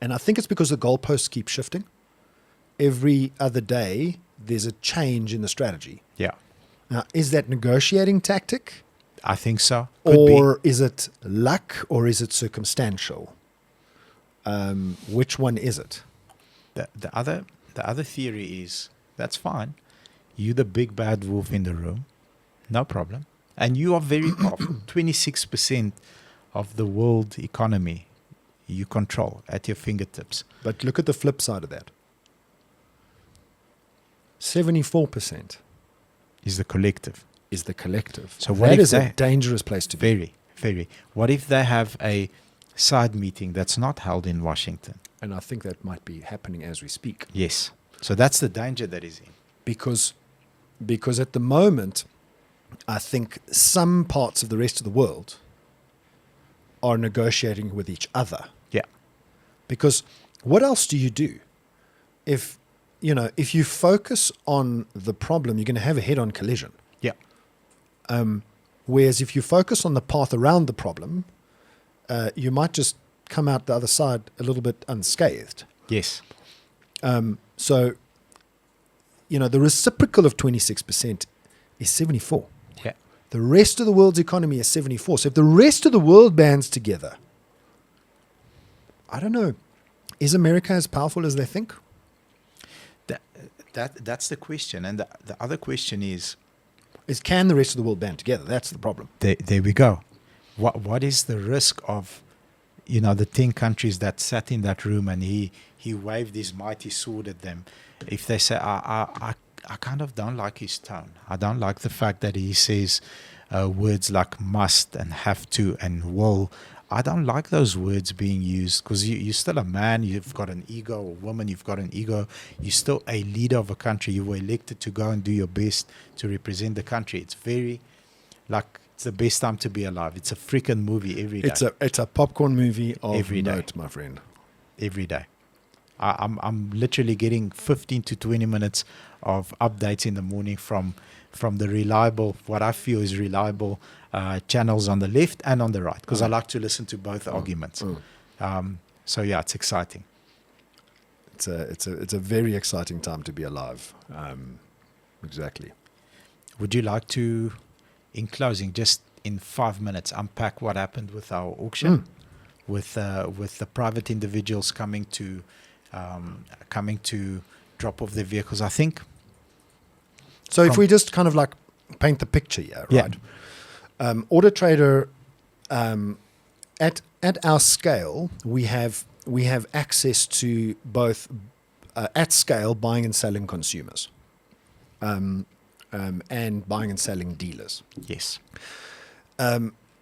S2: And I think it's because the goalposts keep shifting. Every other day, there's a change in the strategy.
S1: Yeah.
S2: Now, is that negotiating tactic?
S1: I think so. Could
S2: Or is it luck, or is it circumstantial? Which one is it?
S1: The other theory is, that's fine. You the big bad wolf in the room, no problem. And you are very powerful. 26% of the world economy you control at your fingertips.
S2: But look at the flip side of that. 74%
S1: Is the collective.
S2: is the collective.
S1: So what
S2: that
S1: if
S2: is a
S1: they-
S2: dangerous place to be.
S1: Very, very. What if they have a side meeting that's not held in Washington?
S2: And I think that might be happening as we speak.
S1: Yes. So that's the danger that is in.
S2: Because at the moment, I think some parts of the rest of the world are negotiating with each other.
S1: Yeah.
S2: Because what else do you do? If you focus on the problem, you're going to have a head-on collision.
S1: Yeah.
S2: Whereas if you focus on the path around the problem, you might just come out the other side a little bit unscathed.
S1: Yes.
S2: So, the reciprocal of 26% is 74.
S1: Yeah.
S2: The rest of the world's economy is 74. So if the rest of the world bands together, I don't know, is America as powerful as they think?
S1: That's the question. And the other question is,
S2: Can the rest of the world band together? That's the problem.
S1: there we go. What is the risk of, the 10 countries that sat in that room and he waved his mighty sword at them? If they say, I kind of don't like his tone. I don't like the fact that he says words like must and have to and will. I don't like those words being used, because you're still a man. You've got an ego. A woman, you've got an ego. You're still a leader of a country. You were elected to go and do your best to represent the country. It's very, it's the best time to be alive. It's a freaking movie every day.
S2: It's a popcorn movie of
S1: Every day.
S2: note, my friend.
S1: Every day. I'm literally getting 15 to 20 minutes of updates in the morning from the reliable, what I feel is reliable channels on the left and on the right, because I like to listen to both arguments. So yeah, it's exciting.
S2: It's a very exciting time to be alive. Exactly.
S1: Would you like to, in closing, just in 5 minutes, unpack what happened with our auction, with the private individuals coming to drop off their vehicles? I think.
S2: So if we just kind of like paint the picture here, right? Autotrader, at our scale, we have access to both at scale buying and selling consumers, and buying and selling dealers.
S1: Yes.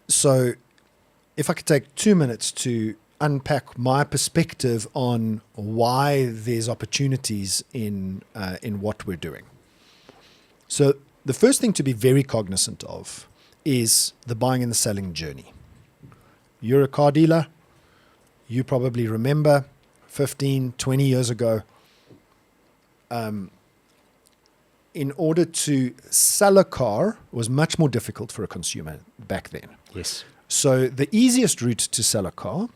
S2: So if I could take 2 minutes to unpack my perspective on why there's opportunities in what we're doing. So the first thing to be very cognizant of is the buying and the selling journey. You're a car dealer. You probably remember 15, 20 years ago, in order to sell a car was much more difficult for a consumer back then.
S1: Yes.
S2: So the easiest route to sell a car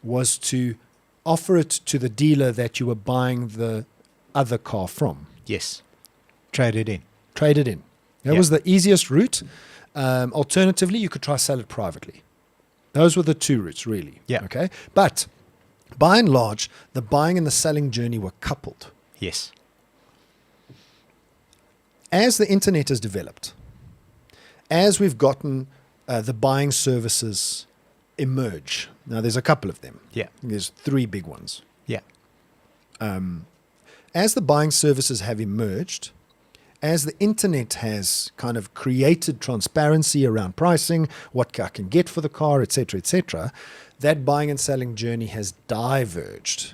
S2: was to offer it to the dealer that you were buying the other car from.
S1: Yes. Trade it in.
S2: Trade it in. That was the easiest route. Alternatively, you could try sell it privately. Those were the two routes, really.
S1: Yeah.
S2: Okay. But by and large, the buying and the selling journey were coupled.
S1: Yes.
S2: As the internet has developed, as we've gotten the buying services emerge. Now, there's a couple of them.
S1: Yeah.
S2: There's three big ones.
S1: Yeah.
S2: As the buying services have emerged, as the internet has kind of created transparency around pricing, what I can get for the car, etc., that buying and selling journey has diverged.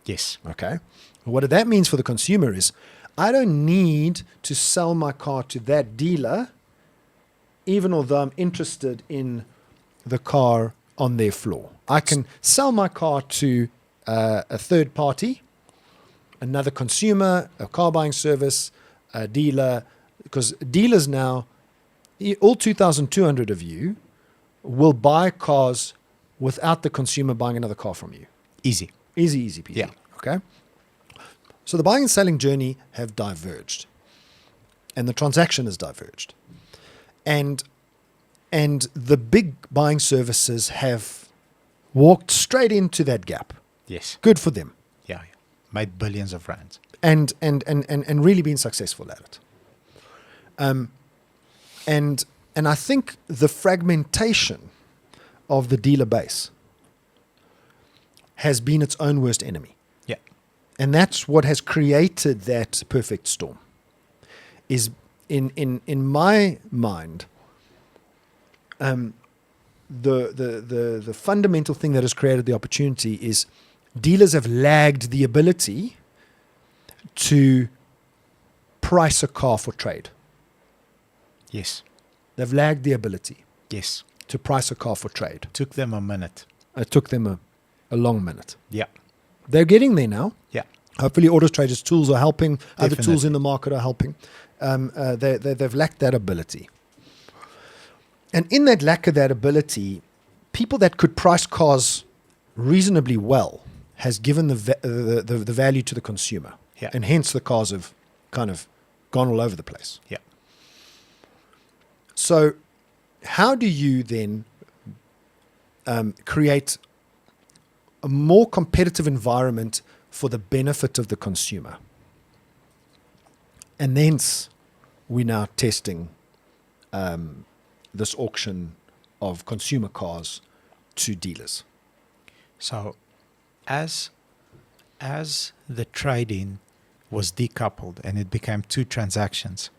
S1: Yes.
S2: Okay. What that means for the consumer is, I don't need to sell my car to that dealer, even although I'm interested in the car on their floor. I can sell my car to a third party, another consumer, a car buying service, a dealer, because dealers now, all 2,200 of you will buy cars without the consumer buying another car from you.
S1: Easy.
S2: Easy peasy.
S1: Yeah.
S2: Okay. So the buying and selling journey have diverged, and the transaction has diverged, and the big buying services have walked straight into that gap.
S1: Yes.
S2: Good for them.
S1: Yeah. Made billions of rands.
S2: And really been successful at it. And I think the fragmentation of the dealer base has been its own worst enemy.
S1: Yeah.
S2: And that's what has created that perfect storm. Is in my mind, the fundamental thing that has created the opportunity is dealers have lagged the ability to price a car for trade.
S1: Yes.
S2: They've lagged the ability
S1: Yes.
S2: to price a car for trade.
S1: Took them a minute.
S2: It took them a long minute.
S1: Yeah.
S2: They're getting there now.
S1: Yeah.
S2: Hopefully Autotrader's tools are helping. Other tools
S1: Definitely.
S2: in the market are helping. They've lacked that ability. And in that lack of that ability, people that could price cars reasonably well has given the value to the consumer.
S1: Yeah.
S2: And hence the cars have kind of gone all over the place.
S1: Yeah.
S2: So how do you then create a more competitive environment for the benefit of the consumer? And hence we're now testing this auction of consumer cars to dealers.
S1: So as the trade-in was decoupled and it became two transactions,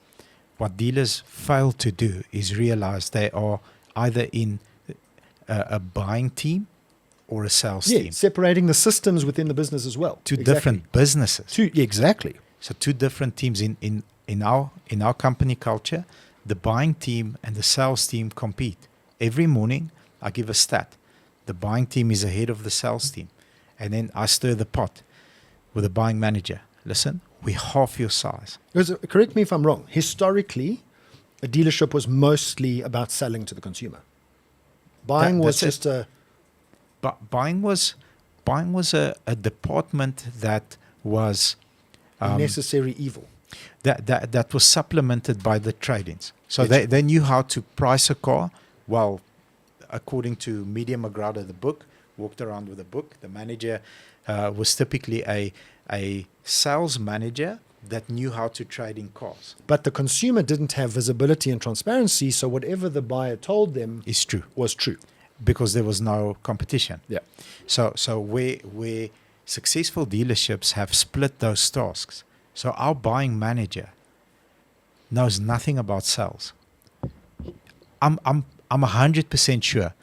S1: what dealers fail to do is realize they are either in a buying team or a sales team.
S2: Separating the systems within the business as well.
S1: Two different businesses.
S2: Exactly.
S1: So two different teams in our company culture. The buying team and the sales team compete. Every morning I give a stat. The buying team is ahead of the sales team. And then I stir the pot with the buying manager. Listen, we're half your size.
S2: Correct me if I'm wrong. Historically, a dealership was mostly about selling to the consumer. Buying was
S1: That's
S2: just a...
S1: But buying was a department that was
S2: necessary evil.
S1: that was supplemented by the trade-ins. So
S2: Yes.
S1: they knew how to price a car. Well, according to Media McGrawder, the book, walked around with a book. The manager was typically a sales manager that knew how to trade in cars.
S2: But the consumer didn't have visibility and transparency, so whatever the buyer told them
S1: It's true,
S2: was true.
S1: because there was no competition.
S2: Yeah.
S1: So where successful dealerships have split those tasks. So our buying manager knows nothing about sales. I'm 100% sure.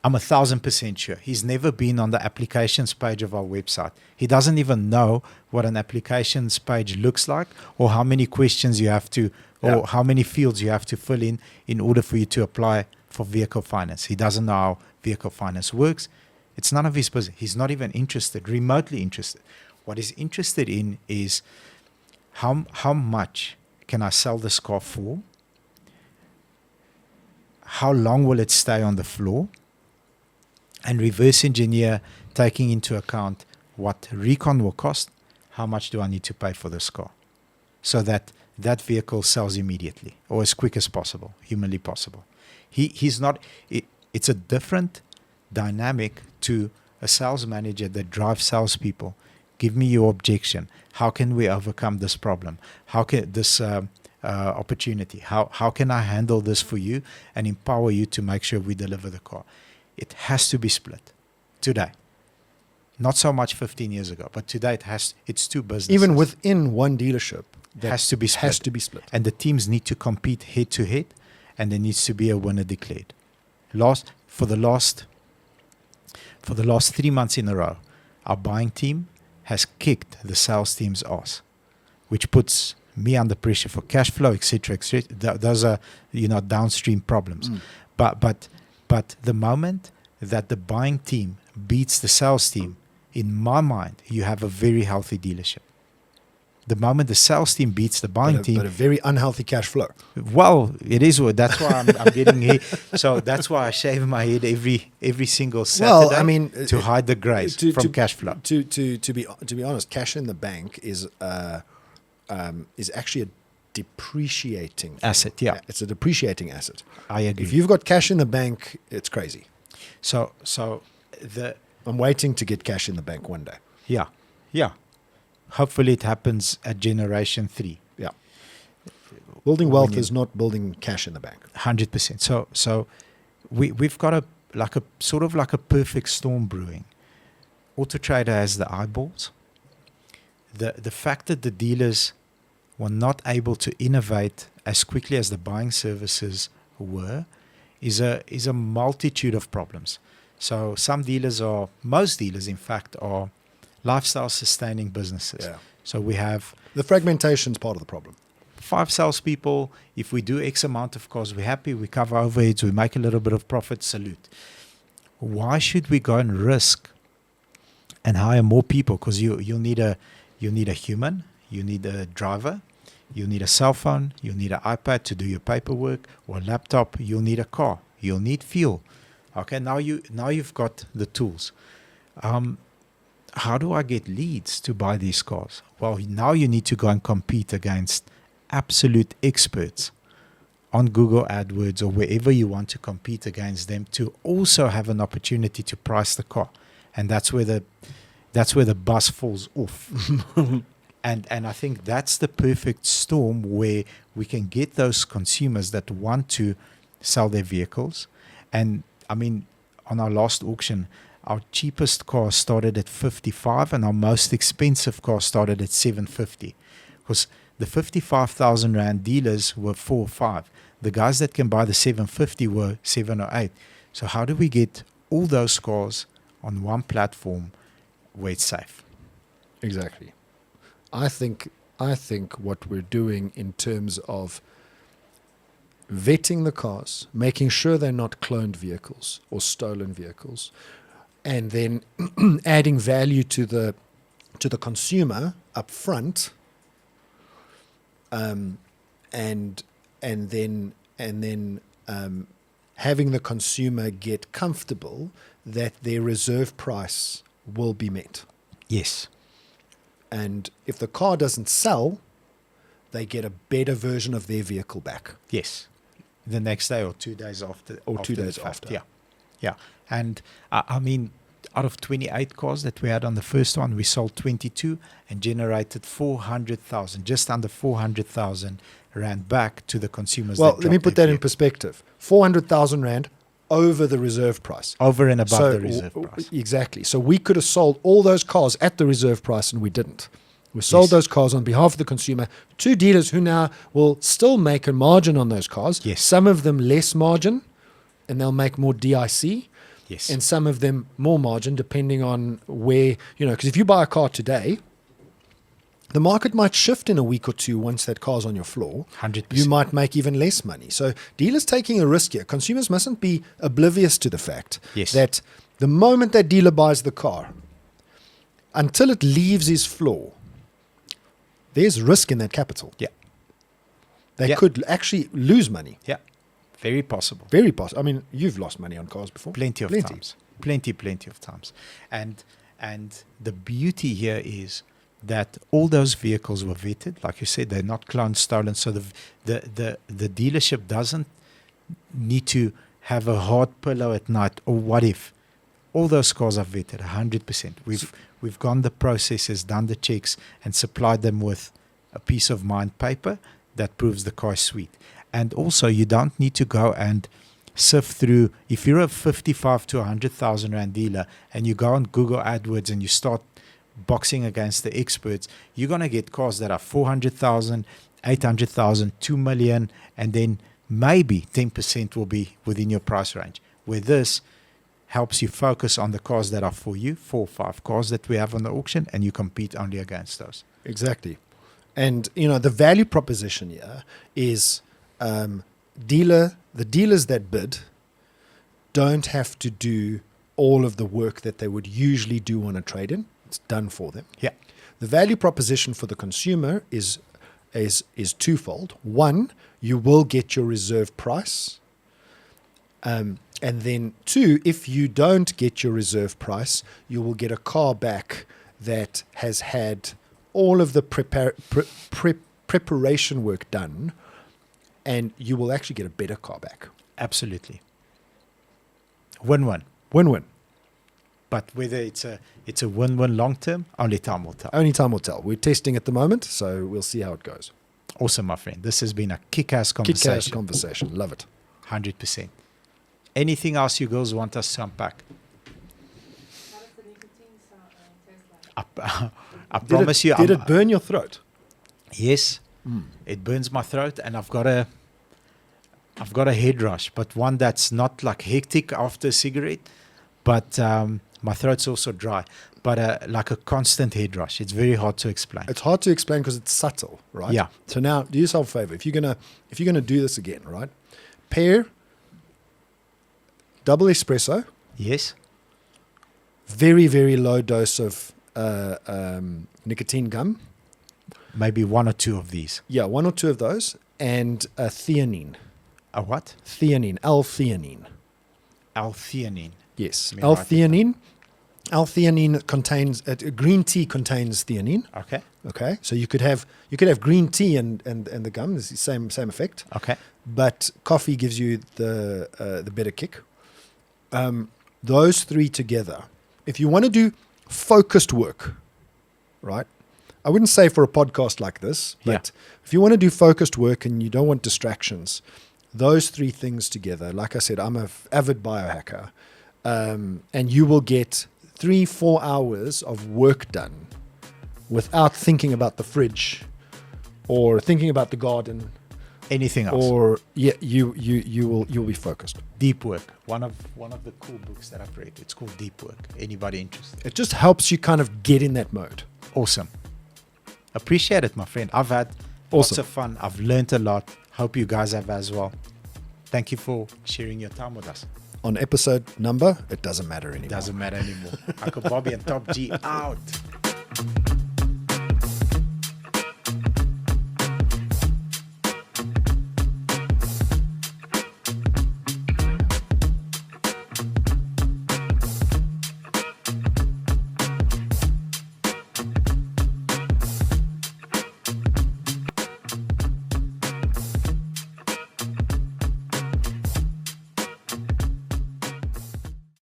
S1: I'm 1,000% sure. He's never been on the applications page of our website. He doesn't even know what an applications page looks like, or how many questions you have to, or how many fields you have to fill in order for you to apply for vehicle finance. He doesn't know how vehicle finance works. It's none of his business. He's not even interested, remotely interested. What he's interested in is how much can I sell this car for? How long will it stay on the floor? And reverse engineer, taking into account what recon will cost, how much do I need to pay for this car? So that that vehicle sells immediately or as quick as possible, humanly possible. He's not, it's a different dynamic to a sales manager that drives salespeople. Give me your objection. How can we overcome this problem? How can this opportunity? How can I handle this for you and empower you to make sure we deliver the car? It has to be split today. Not so much 15 years ago, but today it's two businesses.
S2: Even within one dealership, that
S1: has to be split.
S2: has to be split.
S1: And the teams need to compete head to head, and there needs to be a winner declared. For the last 3 months in a row, our buying team has kicked the sales team's ass, which puts me under pressure for cash flow, etc., etc. Those are downstream problems. But the moment that the buying team beats the sales team, in my mind, you have a very healthy dealership. The moment the sales team beats the buying team,
S2: but a very unhealthy cash flow.
S1: well, it is. That's why I'm getting here. So that's why I shave my head every single Saturday.
S2: Well, I mean,
S1: to hide the grays from cash flow.
S2: To be honest, cash in the bank is actually a depreciating thing.
S1: Asset, yeah.
S2: It's a depreciating asset.
S1: I agree.
S2: If you've got cash in the bank, it's crazy.
S1: So
S2: I'm waiting to get cash in the bank one day.
S1: yeah. Hopefully it happens at generation 3.
S2: Yeah. Building wealth is not building cash in the bank.
S1: 100%. So we've got a sort of like a perfect storm brewing. Autotrader has the eyeballs. The fact that the dealers were not able to innovate as quickly as the buying services were is a multitude of problems. So most dealers in fact are lifestyle sustaining businesses.
S2: Yeah.
S1: So we have
S2: The fragmentation is part of the problem.
S1: 5 salespeople. If we do X amount of cars, we're happy, we cover overheads, we make a little bit of profit, salute. Why should we go and risk and hire more people? Because you'll need a human, you need a driver, you need a cell phone, you need an iPad to do your paperwork, or a laptop, you'll need a car, you'll need fuel. Okay, now you've got the tools. How do I get leads to buy these cars? Well, now you need to go and compete against absolute experts on Google AdWords or wherever you want to compete against them to also have an opportunity to price the car. And that's where the bus falls off. And I think that's the perfect storm where we can get those consumers that want to sell their vehicles. And I mean, on our last auction, our cheapest car started at 55 and our most expensive car started at 750. Because the 55,000 Rand dealers were 4 or 5. The guys that can buy the 750 were 7 or 8. So how do we get all those cars on one platform where it's safe?
S2: Exactly. I think what we're doing in terms of vetting the cars, making sure they're not cloned vehicles or stolen vehicles, and then adding value to the consumer up front, and then having the consumer get comfortable that their reserve price will be met.
S1: Yes.
S2: And if the car doesn't sell, they get a better version of their vehicle back.
S1: Yes. The next day or 2 days after.
S2: Or 2
S1: the
S2: days
S1: fact.
S2: after.
S1: Yeah. Yeah. And I mean, out of 28 cars that we had on the first one, we sold 22 and generated 400,000, just under 400,000 rand back to the consumers.
S2: Well, let me
S1: dropped
S2: put
S1: their
S2: that in
S1: vehicle.
S2: perspective. 400,000 rand over the reserve price.
S1: Over and above
S2: So,
S1: the reserve price.
S2: Exactly. So we could have sold all those cars at the reserve price, and we didn't. We sold
S1: Yes.
S2: those cars on behalf of the consumer to dealers who now will still make a margin on those cars.
S1: Yes.
S2: Some of them less margin, and they'll make more DIC,
S1: Yes.
S2: and some of them more margin, depending on where, because if you buy a car today, the market might shift in a week or two once that car's on your floor.
S1: 100%.
S2: You might make even less money. So dealers taking a risk here. Consumers mustn't be oblivious to the fact
S1: Yes.
S2: that the moment that dealer buys the car, until it leaves his floor, there's risk in that capital.
S1: Yeah.
S2: They
S1: Yeah.
S2: could actually lose money.
S1: Yeah. Very possible.
S2: Very possible. I mean, you've lost money on cars before.
S1: Plenty of times. Plenty of times. And the beauty here is that all those vehicles were vetted. Like you said, they're not cloned, stolen. So the dealership doesn't need to have a hard pillow at night. Or what if? All those cars are vetted 100%. We've gone the processes, done the checks, and supplied them with a peace of mind paper that proves the car is sweet. And also, you don't need to go and sift through. If you're a 55 to 100,000 rand dealer and you go on Google AdWords and you start boxing against the experts, you're going to get cars that are 400,000, 800,000, 2 million, and then maybe 10% will be within your price range. Where this helps you focus on the cars that are for you, 4 or 5 cars that we have on the auction, and you compete only against those.
S2: Exactly. And, the value proposition here is the dealers that bid don't have to do all of the work that they would usually do on a trade-in. It's done for them.
S1: Yeah.
S2: The value proposition for the consumer is twofold. One, you will get your reserve price. And then 2, if you don't get your reserve price, you will get a car back that has had all of the preparation work done, and you will actually get a better car back.
S1: Absolutely. Win-win.
S2: Win-win.
S1: But whether it's a win-win long-term, only time will tell.
S2: Only time will tell. We're testing at the moment, so we'll see how it goes.
S1: Awesome, my friend. This has been a kick-ass conversation.
S2: Kick-ass conversation. Love it.
S1: 100%. Anything else you girls want us to unpack?
S3: How does the nicotine taste like?
S1: I promise you.
S2: Did it burn your throat?
S1: Yes, it burns my throat, and I've got a head rush, but one that's not like hectic after a cigarette, but my throat's also dry, but like a constant head rush. It's very hard to explain.
S2: It's hard to explain because it's subtle, right?
S1: Yeah.
S2: So now, do yourself a favor. If you're gonna do this again, right? Pair double espresso,
S1: Yes,
S2: very, very low dose of nicotine gum.
S1: maybe 1 or 2 of these.
S2: Yeah, 1 or 2 of those, and theanine.
S1: A what?
S2: Theanine, L-theanine.
S1: L-theanine.
S2: Yes,
S1: Let me write it
S2: L-theanine. L-theanine contains green tea contains theanine.
S1: Okay.
S2: Okay, so you could have green tea and the gum. It's the same effect.
S1: Okay.
S2: But coffee gives you the better kick. Those 3 together. If you want to do focused work, right? I wouldn't say for a podcast like this, but if you want to do focused work and you don't want distractions, those 3 things together, like I said, I'm an avid biohacker, and you will get 3-4 hours of work done without thinking about the fridge or thinking about the garden.
S1: Anything else?
S2: Or you'll be focused.
S1: Deep Work. One of the cool books that I've read. It's called Deep Work. Anybody interested?
S2: It just helps you kind of get in that mode.
S1: Awesome. Appreciate it, my friend. I've had lots
S2: Awesome.
S1: of fun. I've learned a lot. Hope you guys have as well. Thank you for sharing your time with us.
S2: on episode number, it doesn't matter anymore.
S1: Doesn't matter anymore. Uncle Bobby and Top G out.